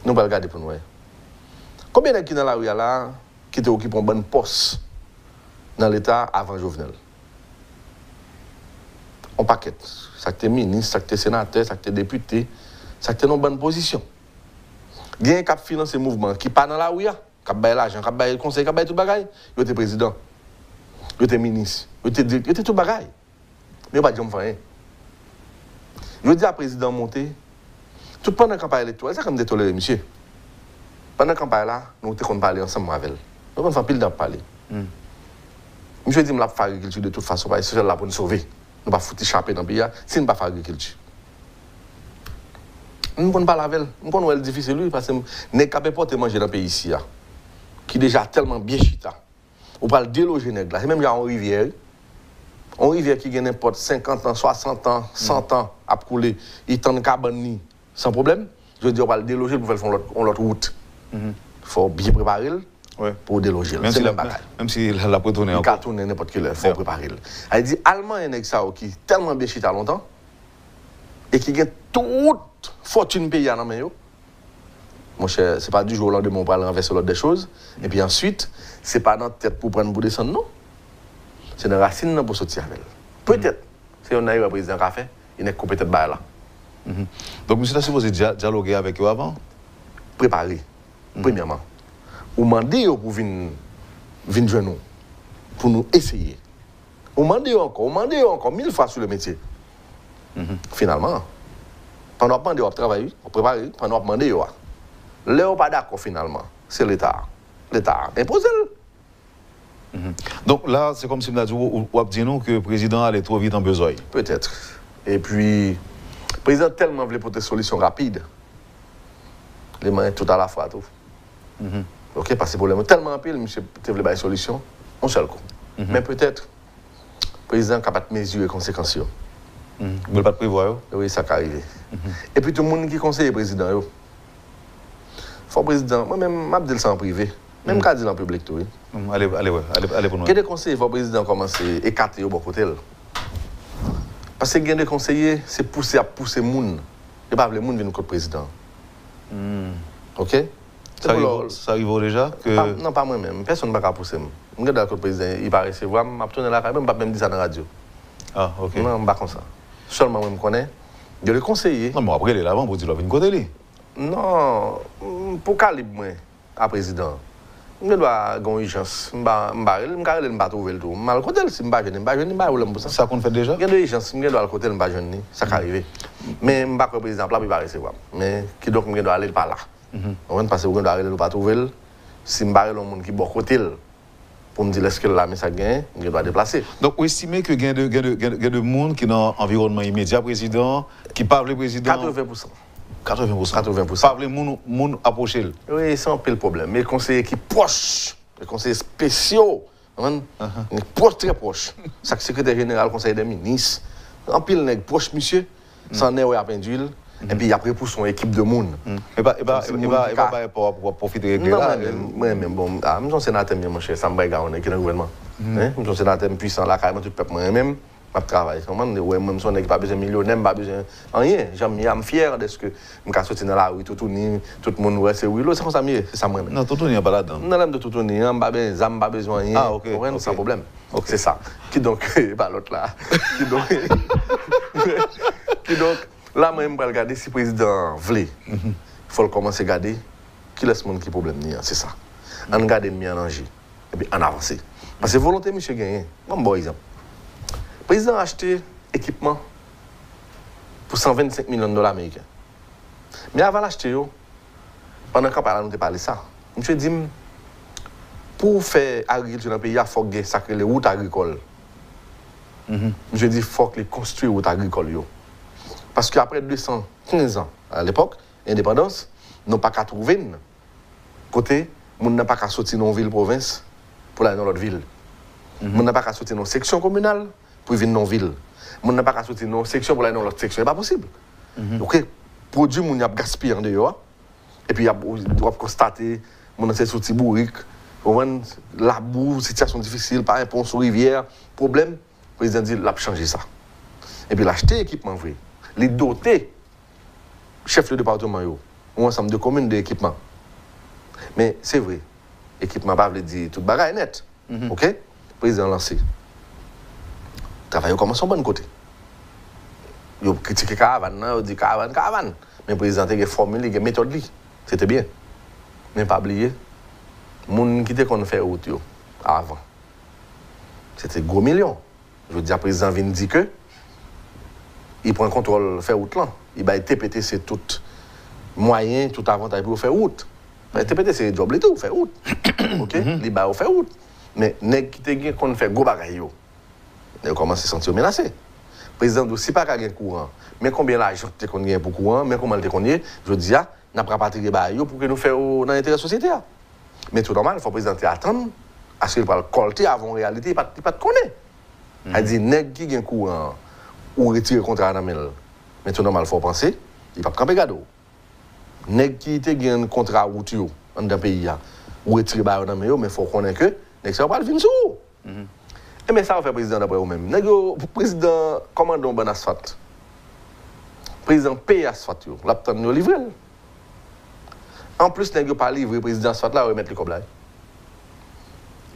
nous allons regarder pour nous. Combien de gens qui dans la rue là, qui occupent un bon poste dans l'État avant Jovenel? On paquet. Ça que ministre, ça que sénateur, ça que député, ça que une bonne position. Il y a un cap financier mouvement qui pas dans la rue, qui bail l'argent, qui bail le conseil, qui bail tout bagaille. Il était président, il était ministre, il était tout bagaille. Mais pas de jamais rien. Je dis à président monter, tout pendant la campagne électorale, c'est comme des tolérés, monsieur. Pendant la campagne là, nous avons parlé ensemble avec elle. Nous avons fait pile de parler. Monsieur dit, je vais faire agriculture de toute façon, parce que c'est là pour nous sauver. Nous ne pas foutre échapper dans le pays, si nous ne pas faire agriculture. Nous ne pouvons pas la veille. Nous pouvons difficile, lui, parce que nous ne pouvons pas porter manger dans le pays ici, qui est déjà tellement bien chita. On parle déloger nègre là. C'est même en rivière. En rivière qui a n'importe 50 ans, 60 ans, 100 ans à couler, il tend cabane sans problème. Je veux dire, on va le déloger pour faire l'autre route. Il faut bien préparer pour déloger. Même si la peut tourner encore. Il peut tourner n'importe quelle heure, il faut préparer. Elle dit, Allemand, il y a un ça qui est tellement bien chita longtemps et qui a toute fortune payée dans main. Mon cher, ce n'est pas du jour au lendemain on va renverser l'autre des choses. Et puis ensuite, ce n'est pas notre tête pour prendre pour descendre, non. C'est une racine pour sortir avec elle. Peut-être, si on a eu un président qui a fait, il n'est compétent de là. Donc, monsieur, tu as supposé dialoguer avec eux avant? Préparer, premièrement. Ou demander pour venir jouer nous, pour nous essayer. Ou demander encore 1000 fois sur le métier. Finalement, pendant qu'on demande, on travaille, on prépare, pendant qu'on demande, là, on pas d'accord finalement. C'est l'État. L'État impose. Donc là, c'est comme si on a dit, on a dit que le président allait trop vite en besoin. Peut-être. Et puis, le président tellement voulait pour des solutions rapides. Les mains tout à la fois. Tout. Ok, parce que le problème tellement pile, monsieur, tu voulais des solutions, un seul coup. Mais peut-être, le président est capable de mesurer les conséquences. Vous ne pouvez pas prévoir? Oui, ça peut arriver. Et puis tout le monde qui conseille le président, il faut le président, moi-même, je dis ça en privé. Même quand je dis en public, tout. Allez pour nous. Quel des conseillers, il faut le président commencer à écarter au bon côté. Parce que des conseillers, c'est pousser les gens. Et pas les gens viennent contre le président. Ok? Ça arrive déjà que... Non, pas moi-même. Personne ne va pousser. Je regarde le président, il va recevoir, je vais tourner la caméra, je ne vais pas même dire ça dans la radio. Ah, ok. Non, je ne vais pas comme ça. Seulement, je me connais. Je le conseiller. Non, mais après, il est là-bas pour dire qu'il côté lui. Non, pour calibre, moi, à président. Je dois avoir une urgence. Je ne vais pas trouver le tout. Je vais côté si je ne vais pas jeune. Ça qu'on fait déjà? Il y a une urgence, je dois côté pas jeune. Ça peut arriver. Mais je ne vais pas le président, là, il va recevoir. Mais qui donc je dois aller par là. Parce que je dois aller pas trouver. Si je ne vais pas le monde qui est bon côté, pour me dire est-ce que là, mais ça gagne, je dois déplacer. Donc, vous estimez que il y a de monde qui est dans l'environnement immédiat président, qui parle le président? 80%. 80%. Parle le monde approché. Oui, c'est un peu le problème. Mais les conseillers qui proches, les conseillers spéciaux, proches, très proches. Ça, le secrétaire général, conseiller des ministres, un pile nèg proche, monsieur, sans nez à peine d'huile. Et puis après, pour son équipe de monde. Et pas pour profiter de là. Oui, mais bon, je suis sénateur, mon cher, ça me regarde, on est dans le gouvernement. Je suis sénateur puissant, là, carrément, tout le peuple, moi-même, je travaille. Moi-même, je n'ai pas besoin de millionnaire, je n'ai pas besoin de rien. Je suis fier de ce que je suis sorti dans la rue, tout le monde, ouais, c'est oui, c'est comme ça, c'est ça, moi-même. Non, tout le monde n'est pas là-dedans. Non, de tout le monde, je n'ai pas besoin de rien. Ah, ok. Sans problème. C'est ça. Qui donc, pas l'autre là. Qui donc, là, moi, je vais regarder si le président veut. Il faut commencer à regarder qui laisse le monde qui problème. C'est ça. On regarde le mieux en danger. Et puis, on avance. Parce que volonté, monsieur gagné. Bon exemple. Le président a acheté équipement pour 125 millions de dollars américains. Mais avant d'acheter, pendant qu'on parle, on a parlé de ça. Monsieur dit, pour faire agriculture dans le pays, il faut que les routes agricoles. Monsieur dit, il faut que les construire les routes agricoles. Parce qu'après 215 ans, à l'époque, l'indépendance, nous n'avons pas qu'à trouver une côté, nous n'avons pas qu'à sortir dans une ville-province pour aller dans l'autre ville. Nous n'avons pas qu'à sortir dans une section communale pour venir dans une ville. Nous n'avons pas qu'à sortir dans une section pour aller dans l'autre section. Ce n'est pas possible. Donc, produit, nous avons gaspillé en dehors. Et puis, on doit constater, nous avons sorti bourrique, la boue, situation difficile, par un pont sur rivière, problème. Le président dit, il a changé ça. Et puis, il a acheté l'équipement vrai. Les dotés, chef de département, ou ensemble de communes d'équipement. Mais c'est vrai, l'équipement ne veut pas dire tout bagaille net. Ok? Le président lancé. Le travail commence en bon côté. Il critique caravane, il dit caravane. Mais le président a une formule, il a une méthode. C'était bien. Mais pas oublier, les gens qui étaient fait route avant, c'était gros millions. Je veux dire, le président vient dire que il prend contrôle faire route là. Il va TPT, c'est tout moyen, tout avantage pour faire route. TPT, c'est job et tout, faire route. OK? Il va faire route. Mais les gens qui ont fait gros bagaille, ils commencent à se sentir menacés. Le président dit, si pas qu'il y a un courant, mais combien d'argent qu'on a pour courant, mais comment le qu'on y est, je dis, n'a pas partir de bail pour que nous fassions dans l'intérêt de la société. Mais tout normal, il faut que le président attendre à ce qu'il va le colter avant la réalité, il ne peut pas te connaître. Il dit, nèg qui a un courant ou retire le contrat dans le mais tout normal, il faut penser, il ne peut pas camper gado. Nèg qui a un contrat routier dans un pays, ou retire le bail dans le mais il faut connaître que, nèg ça va pas venir sur. Et mais ça va faire président d'après vous-même. Le président commande un bon asphalte. Le président paye asphalte, l'aptan nous livrer. En plus, il n'a pas livré le président asphalte là, remettre le câble.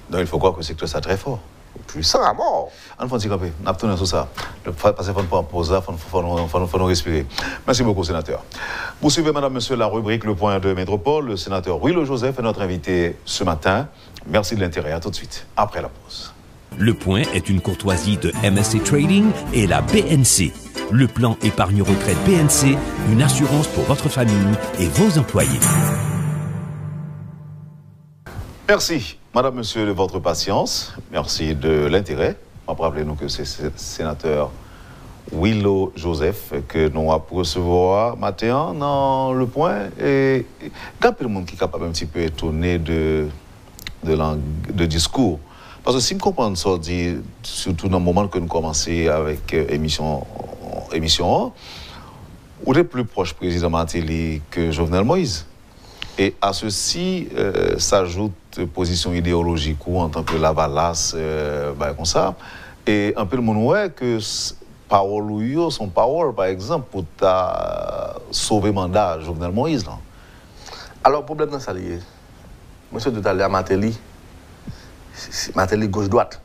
Donc il faut croire que le secteur ça très fort. Puissant à mort. On va dire on a tourné sur ça. Parce qu'il faut poser, il faut nous respirer. Merci beaucoup, sénateur. Vous suivez, madame, monsieur, la rubrique Le Point de Métropole. Le sénateur Willow Joseph est notre invité ce matin. Merci de l'intérêt. À tout de suite, après la pause. Le Point est une courtoisie de MSC Trading et la BNC. Le plan épargne-retraite BNC, une assurance pour votre famille et vos employés. Merci, madame, monsieur, de votre patience. Merci de l'intérêt. Rappelez-nous que c'est le sénateur Willow Joseph que nous allons recevoir matin dans Le Point. Et quand le monde qui est capable un petit peu étonné de discours. Parce que si je comprends ça, surtout dans le moment que nous commençons avec l'émission, on est plus proche président Martelly que Jovenel Moïse. Et à ceci s'ajoute position idéologique ou en tant que Lavalas, comme ça. Et un peu le monde ouais que parole ou son parole, par exemple, pour sauver mandat Jovenel Moïse. Là. Alors, le problème dans ça, monsieur tout à l'heure, Martelly gauche-droite.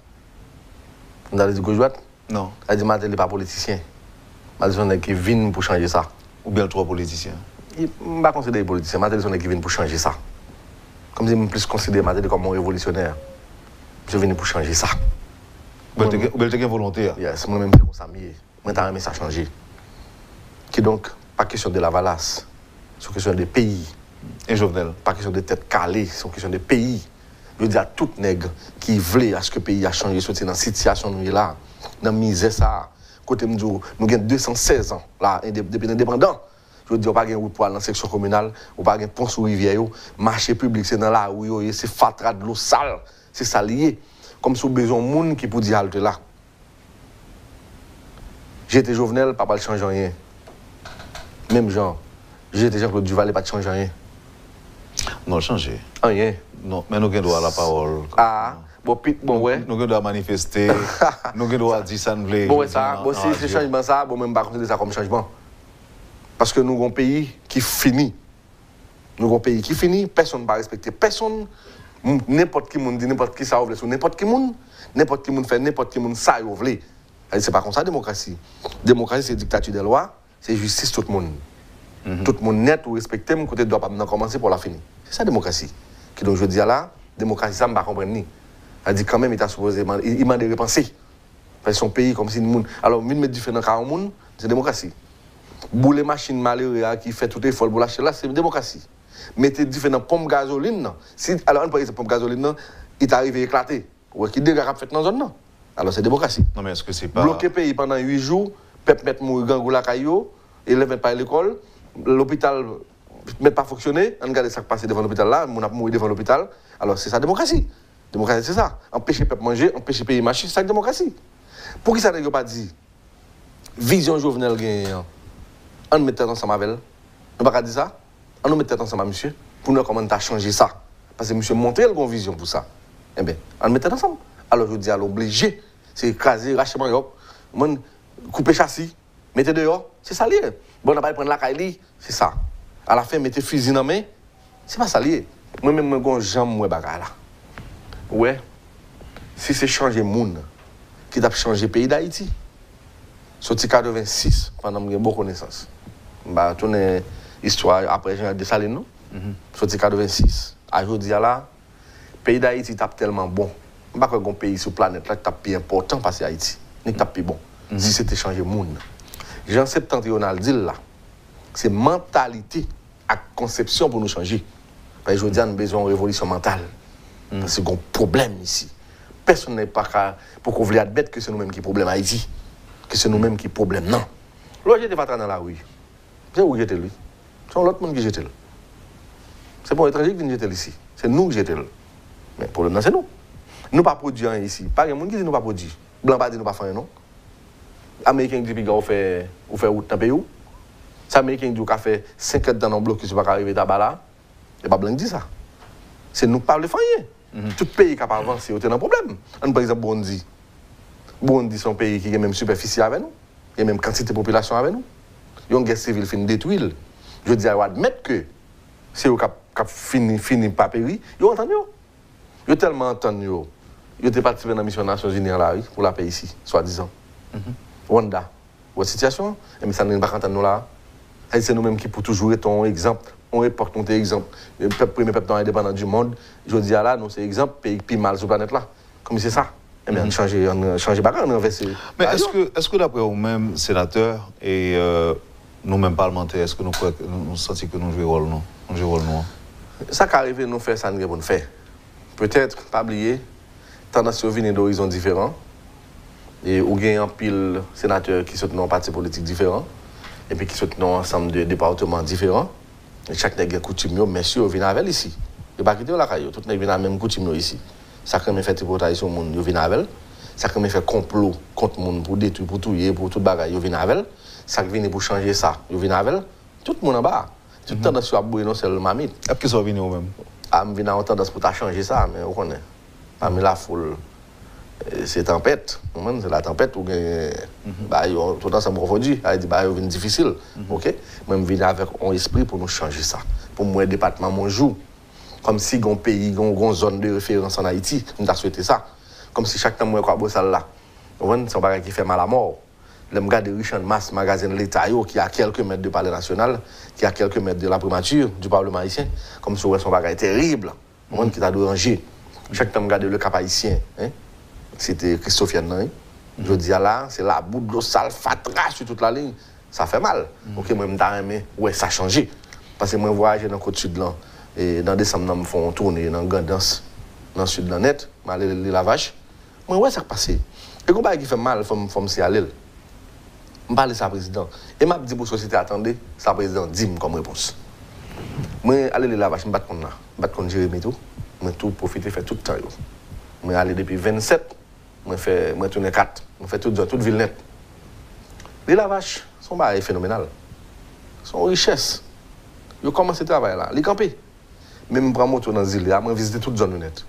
Vous avez dit gauche-droite? Non. Elle dit Martelly pas politicien. Martelly son qui vient pour changer ça. Ou bien trois politiciens? Je ne vais pas considérer politicien. Martelly son qui vient pour changer ça. Comme si je plus considérer Martelly comme un révolutionnaire. Je viens pour changer ça. Vous êtes volontaire? Yes, moi-même, c'est comme ça. Moi, j'ai aimé ça changer. Qui donc, pas question de la valasse. C'est question des pays. Et Jovenel? Pas question de tête calée. C'est question des pays. Je dis à tout nègre qui voulait à ce que le pays a changé, sorti dans la situation où nous sommes là, dans la misère, ça. Côté nous avons 216 ans, là, depuis indépendant. Je veux dire, on n'a pas de route pour aller dans la section communale, on n'a pas de pont sur la rivière, marché public, c'est dans la rue, c'est fatra de l'eau sale, c'est ça lié. Comme si on a besoin de monde qui peut dire halte là. J'étais Jovenel, papa ne change rien. Même genre, j'étais Jean-Claude Duval, pas de changer rien. Non, changer. Rien. Non, mais nous avons droit à la parole. Ah, bon ouais. Nous avons droit à manifester, nous avons droit à dire ça nous plaît. Bon, ça, bon, si c'est changement ça, bon, même pas considérer ça comme changement. Parce que nous avons un pays qui finit. Nous avons un pays qui finit, personne ne va respecter. Personne, n'importe qui dit n'importe qui ça ouvre sur n'importe qui fait n'importe qui ça ouvre. C'est pas comme ça, démocratie. Démocratie, c'est dictature des lois, c'est justice tout le monde. Tout le monde net ou respecté, mon côté doit pas commencer pour la finir. C'est ça, démocratie. Qui donc je dis là, démocratie, ça ne va pas comprendre ni. Elle dit quand même, il t'a supposé, il m'a de repenser. Parce que son pays, comme si le monde. Alors, il met différents cas au monde, c'est démocratie. Bouler machine malheureuse qui fait tout effort pour lâcher là, c'est démocratie. Mettez différents pompes gasoline. Si, alors, on peut dire pompe gasoline, il t'arrive à éclater. Ou qui dégâts fait dans la zone. Alors, c'est démocratie. Non, mais est-ce que c'est pas. Bloquer le pays pendant 8 jours, peuple mettre mourir gangou la caillou, élève mettre pas à l'école, l'hôpital ne pas fonctionner, on regarde ce qui passe devant l'hôpital là, on a mouru devant l'hôpital. Alors, c'est ça, démocratie. Démocratie, c'est ça. Empêcher le peuple manger, empêcher le pays marcher, c'est ça, démocratie. Pour qui ça n'a pas dit vision Jovenel gagnant? On met tête ensemble avec elle. On ne peut pas dire ça. On met tête ensemble avec monsieur pour nous comment t'as changé ça. Parce que monsieur montre une vision pour ça. Eh bien, on met tête ensemble. Alors je dis à l'obligé, c'est écraser, racheter mon couper châssis, mettez dehors, c'est ça lié. Bon, on n'a pas prendre la caille, c'est ça. À la fin, mettez fusil dans la main, c'est pas ça lié. Moi-même, je suis jamais bagarre là. Ouais, si c'est changer le monde, qui a changé le pays d'Haïti. Sorti 86, pendant que j'ai beaucoup de connaissances. Bah, toute l'histoire après Jean Dessalines, non? Sorti 86. Aujourd'hui, là, le pays d'Haïti tape tellement bon. Je ne sais pas qu'un pays sur la planète là qui tape plus important parce que Haïti. Ni tape plus bon. Si c'était changer le monde. Jean Septentrional dit là, c'est mentalité et conception pour nous changer. Parce que aujourd'hui, nous avons besoin de révolution mentale. Parce que c'est un problème ici. Personne n'est pas capable pour qu'on voulait admettre que c'est nous-mêmes qui problème Haïti. Que c'est nous-mêmes qui problème. Non. L'autre, j'étais pas dans la rue. C'est où j'étais lui? C'est l'autre monde qui j'étais là. C'est pas un étranger qui vient jeter ici. C'est nous qui j'étais là. Mais le problème, c'est nous. Nous ne pas produire ici. Pas de monde qui dit nous pas produire. Blanc pas dit nous pas faire non. Américain dit que vous fait route dans le pays où? C'est Américain dit qu'on fait 50 dans un bloc qui ne va pas arriver là-bas là. Et pas blanc dit ça. C'est nous qui parlons de Tout pays qui a pas avancé, c'est un problème. Par exemple, Burundi. Burundi, c'est un pays qui a même superficie avec nous. Il y a même quantité de population avec nous. Il y a une guerre civile qui détruite. Je dis à admettre que c'est eux qui fini par périr. Ils ont entendu. Ils ont tellement entendu. Ils ont participé dans la mission des Nations Unies pour la paix ici, soi-disant. Rwanda. Votre situation, mais ça n'est pas entendre là. C'est nous-mêmes qui pour toujours être un exemple. On reporte notre exemple. Le premier peuple indépendant du monde. Je dis à là, nous c'est exemple pays plus mal sur la planète là. Comme c'est ça. Eh bien, on change bagarre, on inverse. Mais est-ce que d'après vous-même, sénateurs et nous-mêmes parlementaires, est-ce que nous sentons que nous jouons rôle, non? Nous jouons rôle, non? Ça qui arrive, nous faire ça, nous devons faire. Peut-être, pas oublier, tendance à venir d'horizons différents. Et ou gagne un pile sénateurs qui sont dans un parti politique différent. Et puis qui sont dans un ensemble de départements différents. Et chaque nègre coutume, mais sûr, vient avec ici. Il ne pas quitter la caillou, tout nègre vient avec même coutume ici. Ça quand même fait tripotage sur le monde, il vient avec. Ça quand même fait complot contre le monde pour détruire, pour tuer, pour tout bagaille, il vient avec. Ça vient pour changer ça, il vient avec. Tout le monde en bas. Tout le tendance à bouiller non seulement mamie. Est-ce que ça va venir vous-même? Ah, je viens en tendance pour changer ça, mais on connaît. Parmi la foule, c'est tempête. C'est la tempête où tout le temps ça me refroidit. Elle dit, il vient difficile. Ok? Moi, je viens avec un esprit pour nous changer ça. Pour moi, le département, mon jour. Comme si un pays, une zone de référence en Haïti, nous avons souhaité ça. Comme si chaque temps, moi, je suis là. C'est un bagage qui fait mal à mort. Le gars de Richard Mass, magasin de l'État, qui est à quelques mètres du palais national, qui est à quelques mètres de la primature du Parlement haïtien, comme si son bagage terrible, qui t'a dérangé. Chaque temps, je regarde le cap haïtien, c'était Christophe Yann. Je dis là, c'est la bout de l'eau sale, fatra sur toute la ligne. Ça fait mal. Ok, moi, je me dis, ouais, ça a changé. Parce que moi, je voyage dans le côté sud là. Et dans décembre, je me fais tourner dans Gandance, dans le sud de la net, je vais aller la vache. Moi, ouais, ça a passé. Et quand il fait mal, il faut me aller. Je parle de ça président. Et je dis pour la société, attendez, ça président dit comme réponse. Moi, aller la vache, je ne vais pas contre Jérémy tout. Je tout profiter, faire tout le temps. Je aller depuis 27, je tourne 4, je fais toute ville nette. Les lavages sont phénoménal. Sont richesse. Je commence à travailler là, les camper. Même je prends moto dans l'île, je visite toute zone nette.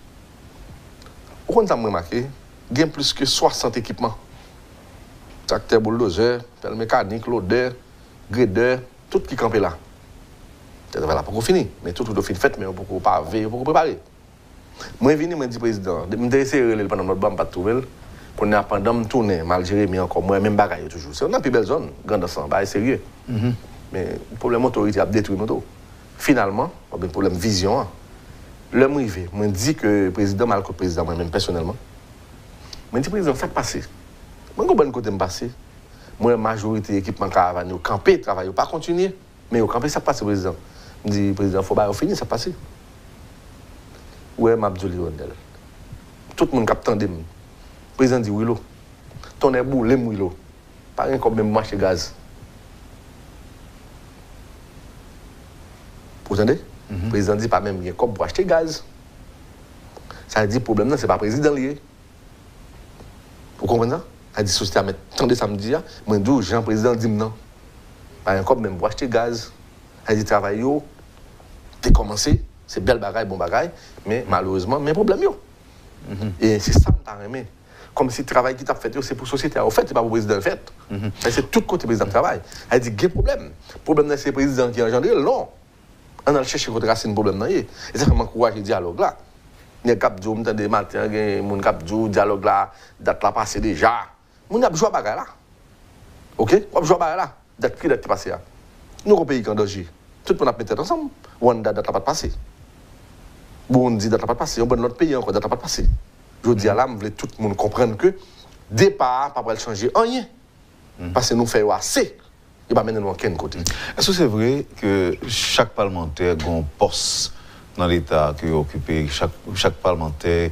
Au compte, je remarqué, il y a plus que 60 équipements. Tracteur, bulldozer, pelle mécanique, loader, grader, tout qui campe là. C'est là pour finir, mais tout est fait, mais on peut pas paver, on peut préparer. Moi, je viens, je dis président, je me essayé pendant notre banc, pas de trouver. Pendant que je tourne, mal géré, mais encore, moi, même bagaille toujours. C'est une plus belle zone, grande sang, c'est sérieux. Mais le problème autorité a détruit notre. Finalement, le problème vision. L'homme arrivé, je dis que le président, mal que le président, moi-même personnellement, je dis président, ça passe. Moi, je ne côté me passer. Moi, la majorité de l'équipement caravane, au campé, travaille, pas continuer. Mais au campé, ça passe, président. Je dis, président, il faut pas finir, ça passe. Ouais, Mabdou Lionel. Tout le monde capte le président dit, Wilo, ton est boulé, Wilo. Pas rien comme même marché gaz. Vous entendez? Le président dit pas même bien comme pour acheter gaz. Ça veut dire, le problème, ce n'est pas le président lié. Vous comprenez ça? Elle dit, société, mais attendez samedi, moi, je dis, Jean-Président dit non. Pas rien comme même pour acheter gaz. Elle dit, travail, t'es commencé, c'est belle bagaille, bon bagaille, mais malheureusement, mais problème, Et c'est ça que je aimé. Comme si le travail qui t'a fait, c'est pour la société. En fait, c'est pas pour le président le fait. C'est tout côté président travail. Elle dit, il y a un problème. Le problème, c'est le président qui a engendré. Non. On a cherché contre racine problème. Et ça fait m'encourager le dialogue là. Il y a cap du matin, il y a mon cap du dialogue là, date là passé déjà. On a joué à bagarre là. OK? On a joué à bagarre là. Date qui date passé là. Nous, au pays qui est en danger. tout le monde a mis tête ensemble. Rwanda, date n'a pas passé. Burundi, date n'a pas passé. On va dans l'autre pays encore, date n'a pas passé. Je dis à là, je voulais tout le monde comprendre que départ, pas pour changer rien. Parce que nous faisons assez. Il va mener nous à quel côté. Est-ce que c'est vrai que chaque parlementaire a un poste dans l'État qui est occupé, chaque parlementaire,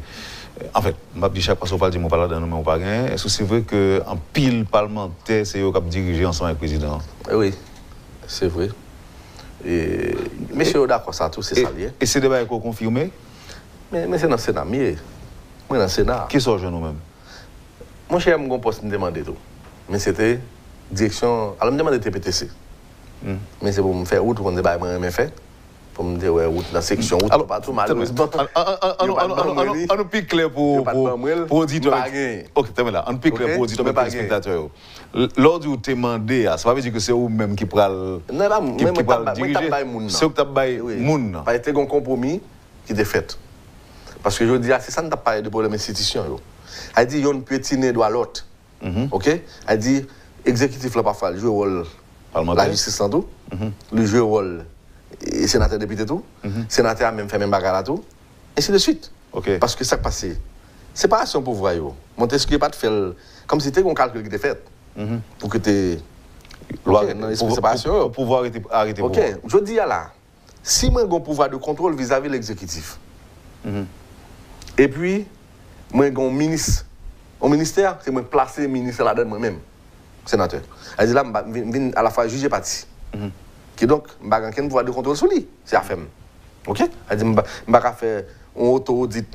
en fait, je ne dis pas chaque parce qu'on parle de mon parle mais on pas rien. Est-ce que c'est vrai qu'en pile parlementaire, c'est eux qui dirigent ensemble avec le président? Oui, c'est vrai. Et monsieur d'accord ça tout, c'est ça lié. Et ces débats sont confirmés? Mais c'est dans le Sénat, moi dans le Sénat. Qui sont nous-mêmes? Mon cher, mon poste me demandait tout. Mais c'était direction. Alors, je me demandais TPTC. Mais c'est pour me faire route, pour me dire, moi, fait. Pour me dire, ouais, route, la section, route, alors, pas tout malheureusement. On nous pique clair pour auditeur. Ok, t'es là. On pique clair pour auditeur et spectateur. Lors où tu es demandé, ça ne veut pas dire que c'est vous-même qui pral diriger. C'est que tu as baillé moun. Pas été un compromis qui est fait. Parce que je dis, c'est ça ne t'a pas de problème institution. Elle dit, il y a une piétiner de l'autre. Ok? Elle dit, exécutif là parfois, le rôle la justice en tout, le jeu rôle sénateur député tout, sénateur a même fait même bagarre tout, et ainsi de suite. Okay. Parce que ça passé, c'est pas son pouvoir yo. Montesquieu pas de faire comme si c'était un calcul qui était fait pour que tu pour pouvoir arrêter. Ok, je dis là, si moi j'ai un pouvoir de contrôle vis-à-vis de l'exécutif, et puis moi j'ai un ministre. Au ministère, c'est moi placer ministre là-dedans moi-même, sénateur. Elle dit là, je viens à la fois juger parti. Qui donc, je n'ai pas pouvoir de contrôle sur lui. C'est AFEM. Ok? Elle dit, je ne vais pas faire un auto-audit.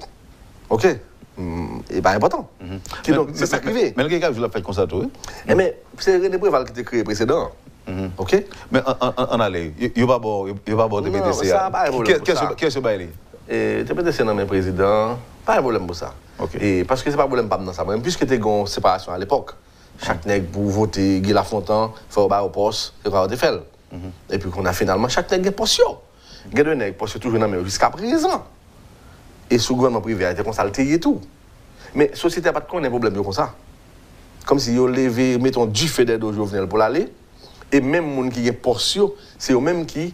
Ok? Et pas important. Qui donc, c'est ça qui fait. Mais le gars, je l'ai fait comme ça, tout. Mais c'est René Préval qui t'a créé précédent. Ok? Mais on allait. Il n'y a pas de TPTC. Ça n'a pas de problème. Qu'est-ce que c'est? Et TPTC non mais président, pas de problème pour ça. Et parce que c'est pas de problème pas dans ça. Puisque tu as une séparation à l'époque, chaque nègre pour voter, Guy Lafontaine, il faut aller au poste, c'est quoi on fait. Et puis qu'on a finalement chaque nègre est poste. Il y a deux nègres poste toujours dans mais jusqu'à présent. Et sous gouvernement privé a été consulté et tout. Mais la société n'a pas de problème comme ça. Comme si ils levé, mettons, du fédéral de Jovenel pour l'aller, et même les gens qui est poste, c'est eux-mêmes qui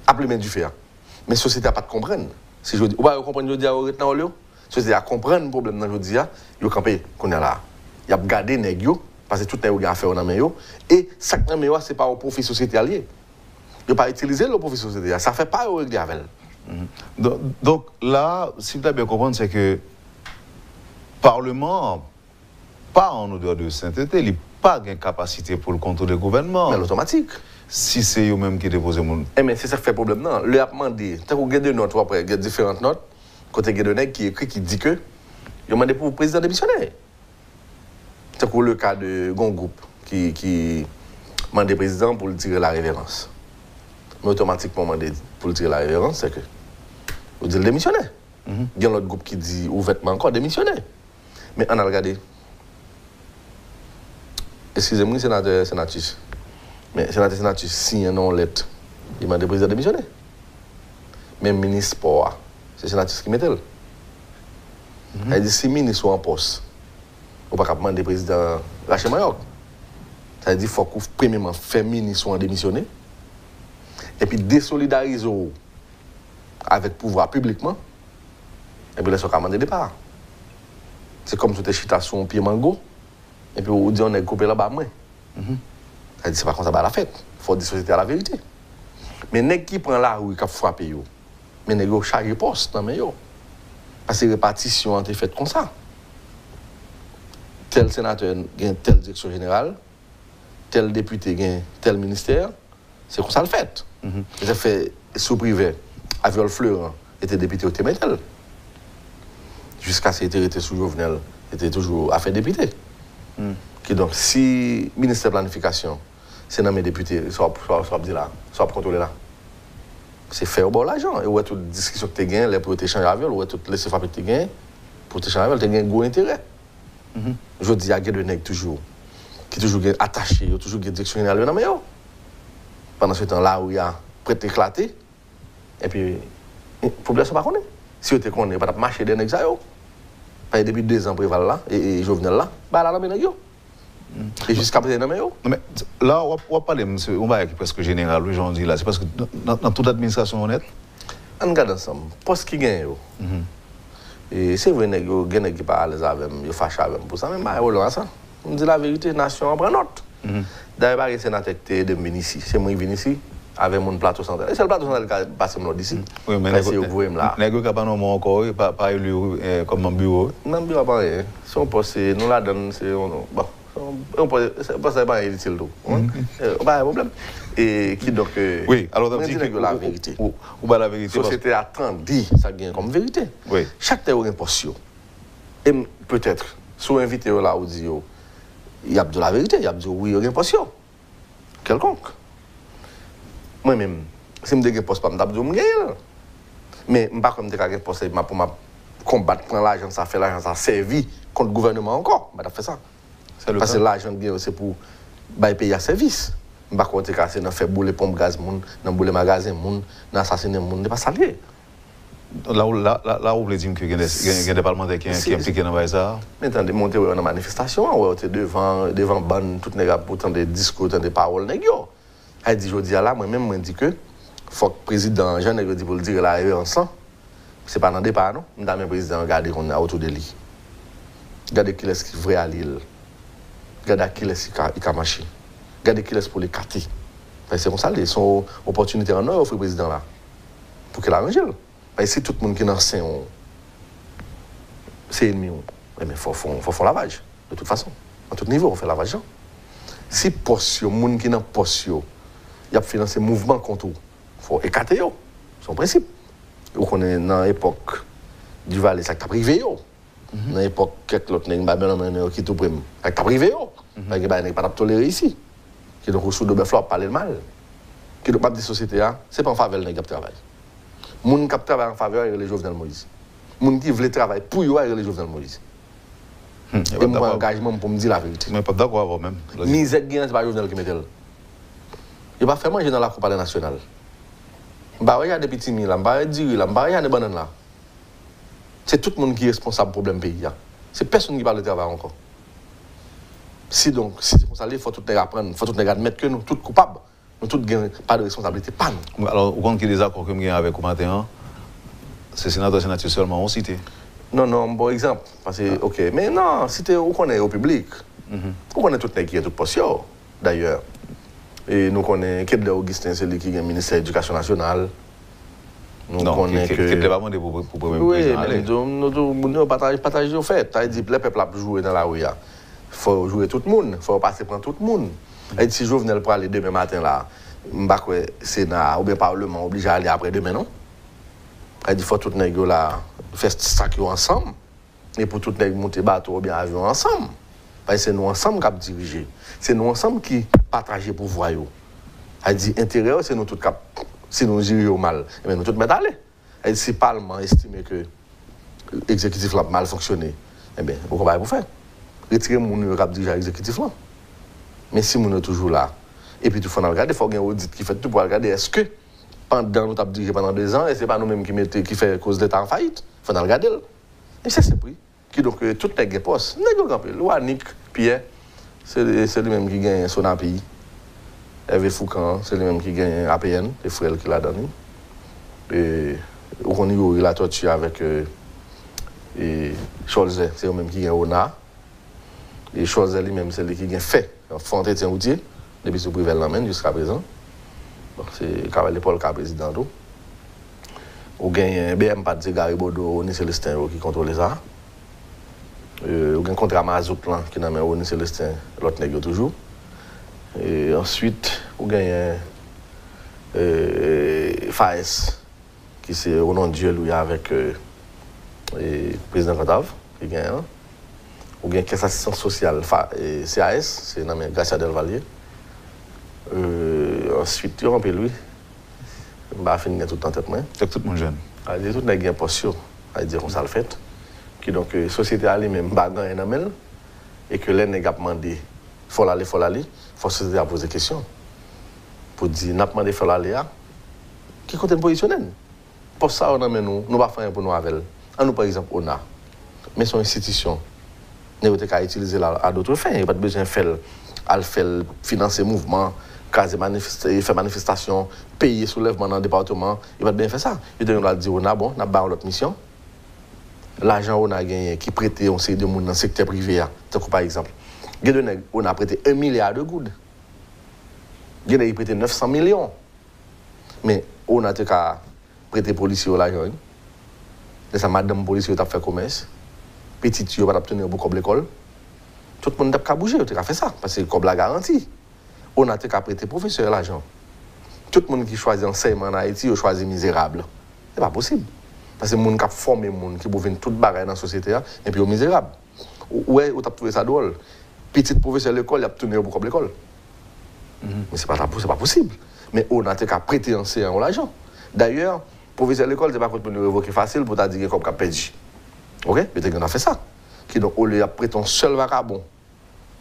appellent du fer. Mais la société n'a pas de comprendre. Si je dis, vous comprenez, je dis à Retenant, la société a comprendre le problème dans le dis, il a campé qu'on est là. Il a gardé les gens, parce que tout le monde a fait dans les mains. Et ça, ce n'est pas au profit de la société alliée. Il n'a pas utilisé le profit de la société. Ça ne fait pas régler avec elle. Donc là, si vous avez bien compris, c'est que le Parlement, pas en odeur de sainteté, il n'a pas de capacité pour le contrôle du gouvernement. Mais l'automatique. Si c'est eux-mêmes qui déposent le monde. Mais c'est ça qui fait problème. Non, le a demandé, tant qu'on a deux notes, après, il y a différentes notes, côté il y a deux nègres qui écrit, qui dit que, il a demandé pour le président démissionnaire. C'est pour le cas de un groupe qui demande le président pour lui tirer la révérence. Mais automatiquement, pour lui tirer la révérence, c'est que, vous dites le démissionnaire. Il y a un autre groupe qui dit ouvertement encore démissionnaire. Mais on a regardé. Excusez-moi, sénatrice. Mais sénatrice signe une lettre. Il m'a demandé le président démissionnaire. Même ministre sport, c'est sénatrice qui met elle. Elle dit si le ministre soit en poste, on ne peut pas demander le président Rachel Mayock. Ça veut dire qu'il faut premièrement faire ministre soit démissionner. Et puis désolidariser avec le pouvoir publiquement. Et puis laisser commander départ. C'est comme si tu chita sur un pied mango. Et puis on dit on est coupé là-bas. Ça dit c'est pas comme ça la fête. Il faut dissocier à la vérité. Mais nèg qui prend la rue qui frappe yo. Mais nèg yo charge poste dans mais yo. Parce que répartition a été faite comme ça. Tel sénateur gagne telle direction générale, tel député gagne tel ministère, c'est comme ça le fait. Ça fait sous privé, Aviol Fleur était député au Témétel. Jusqu'à ce qu'il était sous Jovenel, était toujours affaire député. Qui donc, si le ministère de la Planification, c'est nommé député, soit contrôler là. C'est faire au bon l'argent. Et où est toute discussion que tu gagnes, les pour t'échanger avec, ou est tout laisser frapper que tu gagnes, pour t'échanger avec, tu gagnes un gros intérêt. Je dis, il y a des nègres toujours, qui toujours attachés, toujours des directions générales dans mes yeux. Pendant ce temps-là, où il y a prêt à éclater, et puis, la population ne connaît pas. Si tu connais, pas marcher des nègres, depuis 2 ans, Préval là, et Jovenel là, bah là, les nègres. Et jusqu'à présent, mais là, on va parler, monsieur, on va presque général aujourd'hui, là. C'est parce que dans toute administration honnête. On regarde ensemble. Poste qui gagne, et c'est vrai que les gens qui parlent à l'aise avec eux, ils fâchent avec eux pour ça, mais je ça. On dit la vérité, la nation en prend note. D'ailleurs, les sénateurs qui sont venus ici, c'est moi qui viens ici, avec mon plateau central. Et c'est le plateau central qui a passé d'ici. Oui, mais c'est là. Les gens qui n'ont pas encore, pas élu comme un bureau. Non, bureau pas rien. Si on passe, nous la donne, c'est. Bon, on passe pas inutile tout. Pas de problème. Et qui donc. Oui, alors on dit que la vérité. Ou pas la vérité. La société attend, dit, ça gagne comme vérité. Oui. Chaque terre a un poste. Et peut-être, si vous invitez là, vous dites, il y a de la vérité, il y a de oui, il y a un poste. Quelconque. Moi-même, si je me dis poste, je ne dis pas. Mais je ne sais pas si je poste pour combattre, prendre l'argent, ça fait l'argent, ça servir contre le gouvernement encore. Je fait ça. Parce que l'argent, c'est pour payer à service. Je ne sais pas si c'est faire bouler pompe gaz, dans bouler magasin, dans assassiner les gens, pas salier. Là où vous voulez dire qu'il y a des parlementaires qui sont impliqués dans ça. Maintenant, monter dans la manifestation, on est devant ban, tout le monde pour tant de discours, tant de paroles. Elle dit, je dis là, moi-même, je dis que il faut que le président Jean dit pour le dire là, ensemble. Ce n'est pas dans le départ, non? Nous avons le président regardé qu'on est autour de lui. Regardez qui est-ce qui est vrai à l'île. Regardez qui est-ce qui a marché. Regardez qui est-ce pour les quartiers. C'est comme ça, son opportunité en or offre le président là. Pour qu'il arrange. Si tout le monde qui est dans c'est ennemi. Mais il faut faire lavage. De toute façon. À tout niveau, on fait lavage. Si poste, les gens qui sont dans poste, il y a financé un mouvement contre eux. Il faut écarter eux. C'est un principe. On est dans l'époque du Valais, ça qui a privé. Dans l'époque, quelques autres gens qui tout prime. Ça qui a privé. Ça qui n'est pas toléré ici. Qui est donc sous de bœuf, parler le mal. Qui est donc des sociétés, ce n'est pas en faveur de travail. Les gens qui travaillent en faveur de Jovenel Moïse. Les gens qui veulent travailler pour eux, c'est Jovenel Moïse. Et mon engagement pour me dire la vérité. Mais pas d'accord avec vous-même. Misère, c'est pas Jovenel qui met elle. Il va faire manger dans la Coupe nationale. Il va regarder des petits mille, il va dire, il va regarder des bananes là. C'est tout le monde qui est responsable du problème pays. C'est personne qui parle de travail encore. Si c'est comme ça, il faut tout le monde apprendre, il faut tout le monde admettre que nous sommes tous coupables. Nous tous n'avons pas de responsabilité. Pas nous. Alors, vous comprenez des accords que vous avez avec vous matin, c'est sénateur seulement en cité. Non, bon exemple. Parce que, ok. Mais non, si vous connaissez au public, vous connaissez tout le monde qui est tout possible, d'ailleurs. Et nous connaissons Kedle Augustin, c'est lui qui est le ministère de l'Éducation nationale. Nous connaissons que. Kedle va demander pour premier président. Oui, mais nous partageons au fait. C'est-à-dire que le peuple a joué dans la rue. Il faut jouer tout le monde. Il faut passer pour tout le monde. Et si Jovenel pour aller demain matin là, le Sénat ou bien le Parlement obligé à aller après demain, non? Il faut tout le monde là faire ça ensemble. Et pour tout le monde monter bateau ou bien avion ensemble. Parce que c'est nous ensemble qui dirigons. C'est nous ensemble qui partageons le pouvoir. Elle dit intérieur, c'est nous tous qui, si nous gérons mal, nous tous mettons à aller. Elle dit si le Parlement estime que l'exécutif a mal fonctionné, bien, vous allez vous faire. Retirer mon cap dirigeant l'exécutif là. Mais si nous sommes toujours là, et puis il faut regarder, il faut qu'il y ait un audit qui fait tout pour regarder est-ce que pendant nous avons dirigé pendant 2 ans, et ce n'est pas nous-mêmes qui fait cause de l'État en faillite. Il faut regarder. Et c'est ce prix. Qui donc tout les postes. Louanik, Pierre, c'est lui-même qui gagne son API. Hervé Foucan, c'est lui-même qui gagne APN, les frères qui l'a donné. Et au niveau il a torturé avec Cholzé, c'est lui-même qui gagne ONA. Et Cholzé lui-même, c'est lui qui gagne fait. Font entretien routier, depuis ce privé l'emmène jusqu'à présent. Bon, c'est Cavalier Paul qui est président. On gagne BM Pat Garibodo, Oni Célestin qui contrôle ça. On gagne un contrat Mazout qui n'a pas Oni Célestin, l'autre nègre toujours. Et ensuite, on gagne FAES, qui c'est au nom de Dieu, lui, avec le président Cantave, qui gagne. On gagne caisse assistance sociale, CAS, c'est nommé Gracia Del Valier. Ensuite, il y a un peu lui. Il va finir tout en tête. C'est tout le monde jeune. Il y a tout le monde posture. Il dit qu'on ça le fait. Que donc, la société a lui-même bagarre et namel. Et que les nègres demandé, faut l'aller. Faut se poser des questions. Pour dire, n'a pas demandé, faut l'aller. Qui compte positionner? Pour ça, on a nous ne pas faire pour nous avec. Nous, par exemple, on a. Mais son institution. Nous avons utilisé à d'autres fins. Il n'y a pas besoin de faire financer mouvement, faire manifestation, payer soulèvement dans le département. Il n'y a pas besoin de faire ça. Il doit dire, on a l'autre mission. L'argent qu'on a gagné, qui prêtait on sait de monde dans le secteur privé, par exemple. On a prêté 1 milliard de gouttes. On a prêté 900 millions. Mais on a prêté policiers l'argent. Et ça, madame policier a fait commerce. Petit tuyau va obtenir beaucoup de l'école. Tout le monde a bougé, on a fait ça. Parce que comme la garantie, on a prêté professeur l'argent. Tout le monde qui choisit enseignement en Haïti, il choisit misérable. Ce n'est pas possible. Parce que les gens qui ont formé les gens qui peuvent venir toute bagaille dans la société, et puis ils sont misérables. Ouais, on a trouvé ça drôle. Petit professeur de l'école, il a obtenu beaucoup de l'école. Mais ce n'est pas possible. Mais on a prêté enseignant l'argent. D'ailleurs, professeur de l'école, ce n'est pas contre nous révoquer facile pour te dire comme qu'il a perdu. Ok? Mais on a fait ça. Donc, on lui a prêté un seul vagabond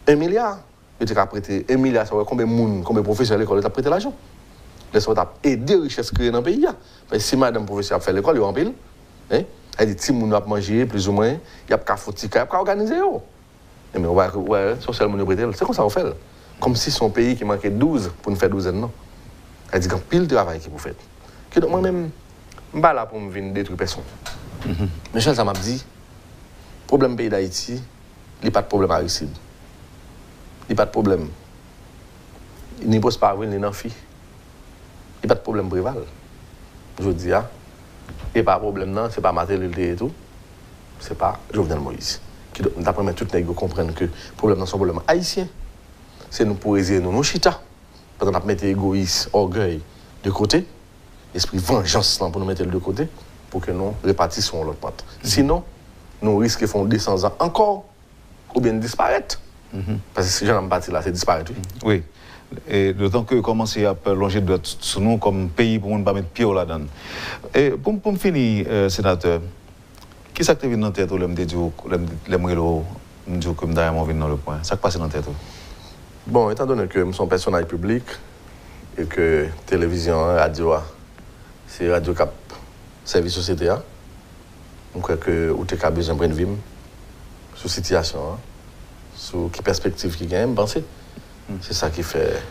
1 milliard. Il a prêté 1 milliard, ça veut dire combien de professeurs de l'école il a prêté l'argent. Les autres ont aidé les richesses créées dans le pays. Parce que si madame professeur a fait l'école, il y a un pile. Elle dit, si on a mangé, plus ou moins, il y a pas de il y a pas organiser. Mais ouais, c'est seulement nous prêter. C'est comme ça qu'on fait. Comme si son pays qui manquait 12 pour nous faire 12 ans, non. Elle dit, qu'il y a pile de travail que vous faites. Donc, moi-même, je ne suis pas là pour me venir détruire personne. Michel, ça m'a dit, le problème pays d'Haïti, il n'y a pas de problème à Aristide. Il n'y a pas de problème. Il n'y a pas de ni n'en fit. Il n'y a pas de problème prival. Je dis, il n'y a pas de problème, non, ce n'est pas Matérilité et tout. Ce n'est pas Jovenel Moïse. D'après moi, tout le monde comprend que le problème, c'est un problème haïtien. C'est nous pour essayer nous chita. Parce qu'on a mis égoïsme, orgueil de côté, esprit vengeance pour nous mettre de côté, pour que nous répartissions l'autre pente. Sinon, nous risquons de faire descendre encore ou bien disparaître. Parce que si j'en ai parti là, c'est disparaître. Oui. Et d'autant que commencer à longer de sous nous comme pays pour ne pas mettre pied là-dedans. Et pour me finir, sénateur, qui s'est activé dans la tête ou l'aime dire que je dans le point? Ça passe dans la tête? Bon, étant donné que je suis un personnage public et que télévision, radio, c'est Radio Cap, service société, je crois que vous avez besoin de prendre vie sur la situation, sur quelle perspective qui gagne, penser. C'est ça qui fait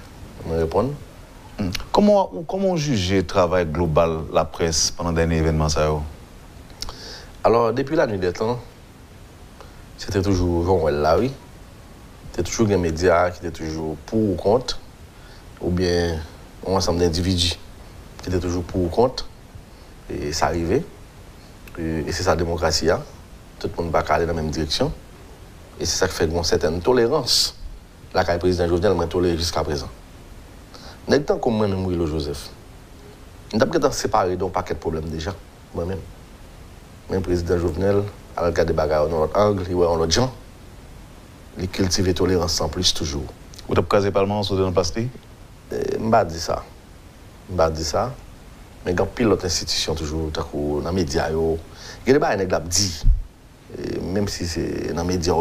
me répondre. Comment juger le travail global de la presse pendant le dernier événement? Alors, depuis la nuit des temps, c'était toujours là, oui. C'était toujours des médias qui étaient toujours pour ou contre, ou bien un ensemble d'individus qui étaient toujours pour ou contre. Et ça arrivait. Et c'est sa démocratie. Tout le monde va aller dans la même direction. Et c'est ça qui fait une certaine tolérance. La le président Jovenel m'a toléré jusqu'à présent. Dans le temps comme moi-même, Willow Joseph, nous avons séparé d'un paquet de problèmes déjà, moi-même. Même président Jovenel, à regarder des bagages dans notre angle, il voit dans l'autre gens, il cultive la tolérance sans plus toujours. Vous avez casé le Parlement sur le passé? Je ne vais pas dire ça. Mais il y a pile d'autres institutions toujours, dans les médias. Il y a des bagages qui dit, même si c'est dans les médias,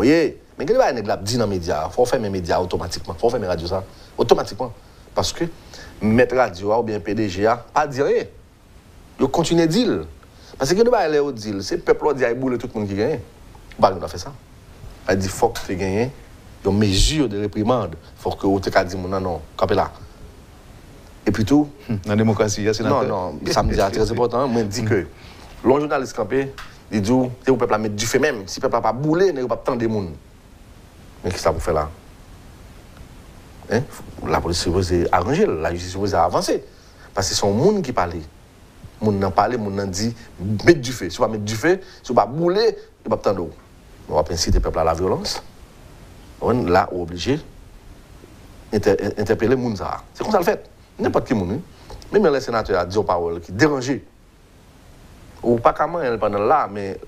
mais il y a des bagages qui dit dans les médias. Il faut faire mes médias automatiquement. Il faut faire mes radios ça automatiquement. Parce que mettre radio ou bien PDG, pas dire rien. Il continue à dire. Parce que le bail est dit, c'est le peuple qui dit qu'il boule tout le monde qui gagne. Bah, on a fait ça. Il dit qu'il faut que tu gagnes. Il y a une mesure de réprimande. Il faut que tu aies dit non, campez là. Et puis tout. La démocratie, c'est non, ça me dit très important. Moi, je dis que le journaliste campé, il dit que le peuple a mis du fait même. Si le peuple n'a pas boulé, il n'y a pas tant de monde. Mais qu'est-ce que ça vous fait là? La police est supposée arranger, la justice est supposée avancer. Parce que c'est son monde qui parle. Le monde n'a parlé, le monde n'a dit mettre du feu. Si on va mettre du feu, si on va bouler, il n'y a pas tant d'eau. On va inciter le peuple à la violence. Là, on est obligé d'interpeller le monde. C'est comme ça le fait. N'importe qui monde. Même les sénateurs a dit aux paroles qui dérangent. Ou pas comment pendant là, mais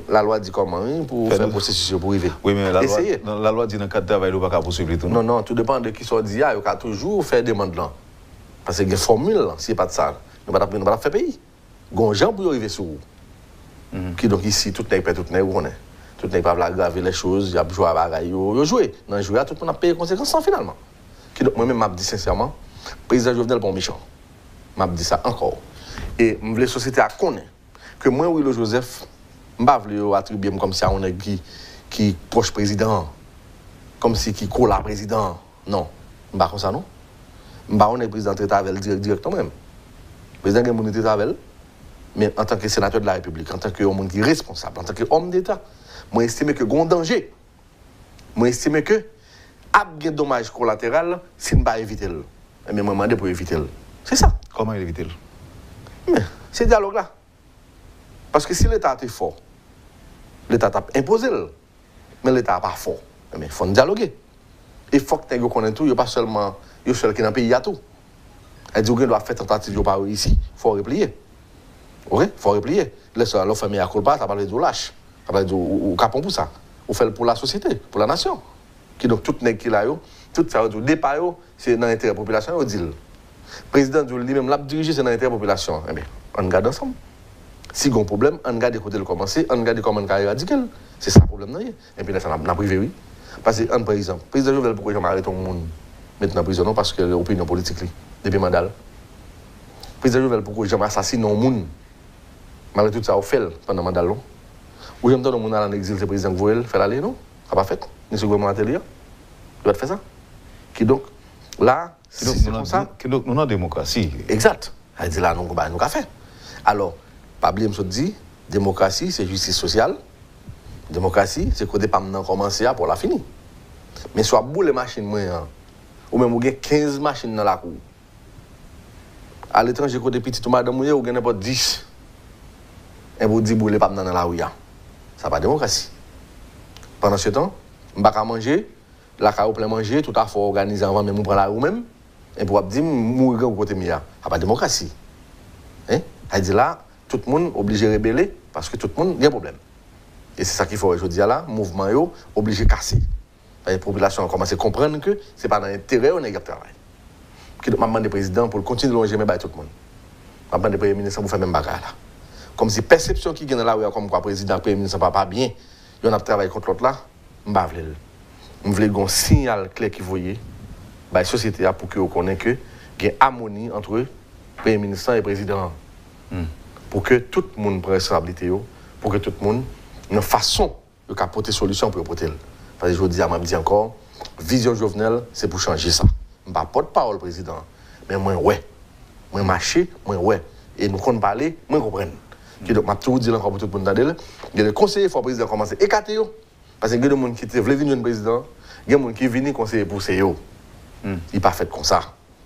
la loi dit comment pour faire un processus pour arriver. Oui, mais la loi dit dans le cadre de travail, il ne faut pas poursuivre tout. Non, tout dépend de qui soit dit. Il y a toujours fait des demandes là. Parce qu'il y a une formule, s'il n'y a pas de ça, nous ne pouvons pas faire pays. Il y a des gens pour arriver sur vous. Qui donc ici, tout n'est pas tout n'est où on est. Tout n'est pas aggraver les choses, il y a joué à bagaille, il y a joué. Dans le jouet, tout le monde a payé les conséquences finalement. Donc moi-même, je dis sincèrement, le président Jovenel est bon méchant. Je dis ça encore. Et je veux la société à connaître que moi, Willow Joseph, je ne veux pas attribuer comme si on est qui qui proche président, comme si qui colle à président. Non, je ne pas comme ça, non. Je ne pas le président traité avec directement même. Le président a traité avec, mais en tant que sénateur de la République, en tant qu'homme qui est responsable, en tant qu'homme d'État, moi estime que grand danger. Moi estime que a bien dommage collatéral si ne pas éviter. Mais moi demande pour éviter. C'est ça. Comment éviter? C'est dialogue là. Parce que si l'État est fort, l'État t'a imposé, mais l'État n'est pas fort. Mais il faut dialoguer. Il faut que tu connaisses tout, il n'y a pas seulement le seul qui est dans le pays, il y a tout. Elle dit que doit faire tentative de pas ici, il faut replier. OK? Il faut replier. La famille à Colpa, ça parle de lâche. Ça parle de capon pour ça. On fait pour la société, pour la nation. Qui donc tout nèg qui là yo, tout ça au départ c'est dans l'intérêt de la population, on dit. Le président dit lui-même l'a dirigé c'est dans l'intérêt de la population. Eh bien, on regarde ensemble. Si il y a un problème, on regarde côté le commencer, on regarde comment on peut éradiquer. C'est ça le problème. Et puis là, ça n'a privé, oui. Parce que, par exemple, le président Jovenel, pourquoi il a arrêté tout le monde maintenant en prison? Parce que l'opinion politique, depuis mandat. Le président Jovenel, pourquoi il a assassiné le monde? Malgré tout ça, il fait pendant le mandat. Ou j'aime tant le monde en exil, c'est le président Voel, fait l'aller, non? Ça n'a pas fait. Ni ce gouvernement atelier. Il va faire ça. Qui donc, là, c'est comme ça. Qui donc, nous avons démocratie. Exact. Elle dit là, nous avons fait. Alors, Pabli me dit, démocratie, c'est justice sociale. Démocratie, c'est que pas maintenant commencer pour la finir. Mais soit boule les machines, ou même vous avez 15 machines dans la cour. À l'étranger, côté petit, tout madame, vous avez n'importe 10. Et vous dites boule pas dans la rue. Ça pas démocratie. Pendant ce temps, je ne vais pas manger, la carrière plein manger, tout à fait organisé avant même prendre la rue même. Et pour dire, mourir au côté mia. Ça pas démocratie. Hein? Elle dit là, tout le monde est obligé de rebeller parce que tout le monde a un problème. Et c'est ça qu'il faut aujourd'hui là, mouvement est obligé de casser. La population a commencé à comprendre que ce n'est pas dans l'intérêt de notre travail. Je demande au président pour continuer de longer tout le monde. Je demande au Premier ministre pour faire même bagarre là. Comme si perception qui est là, comme quoi le président, le Premier ministre ne va pas bien, il y a un travail contre l'autre là, je ne veux pas. Je veux un signal clair qui voyait la société pour que vous connaissiez qu'il y a une harmonie entre le Premier ministre et le président. Pour que tout le monde prenne responsabilité, pour que tout le monde ait une façon de apporter des solutions pour apporter. Parce que je dis encore, vision Jovenel, c'est pour changer ça. Je ne suis pas porte-parole président, mais moi, ouais. Moi, marcher, moi, ouais. Et nous comptons parler, moi, comprendre. Donc, je vais toujours dire encore pour tout le monde, il y a des conseillers pour le président commencer à écarter. Parce que il y a des gens qui veulent venir président, il y a des gens qui viennent conseiller pour ces yo. Il n'est pas fait comme ça.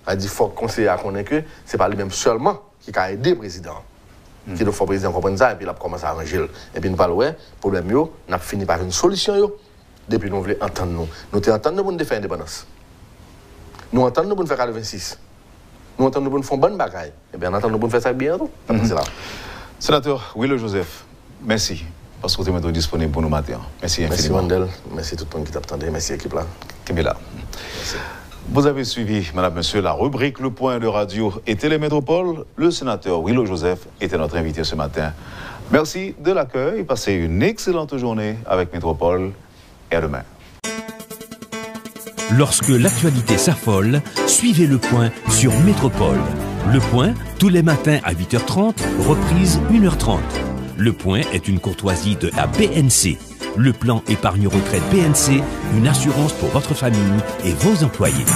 Il dit qu'il faut conseiller à connaître que ce n'est pas lui-même seulement qui a aidé le président. Qui doit faire le président comprendre ça et puis il a commencé à arranger. Et puis nous parlons, ouais, problème yo, on a fini par une solution yo. Depuis nous voulons entendre nous. Nous te entendre pour nous faire l'indépendance. Nous entendre pour nous faire le 26. Nous entendre pour nous faire une bonne bagaille. Et bien nous entendre pour nous faire ça bientôt. C'est là. Sénateur Willow Joseph, merci parce que vous êtes disponible pour nous matin. Merci infiniment. Merci Mandel, merci tout le monde qui t'attendait, merci l'équipe là. Qui est là. Merci. Vous avez suivi, madame, monsieur, la rubrique Le Point de Radio et Télémétropole. Le sénateur Willow Joseph était notre invité ce matin. Merci de l'accueil. Passez une excellente journée avec Métropole et à demain. Lorsque l'actualité s'affole, suivez Le Point sur Métropole. Le Point, tous les matins à 8h30, reprise 1h30. Le Point est une courtoisie de la BNC. Le plan épargne retraite BNC, une assurance pour votre famille et vos employés.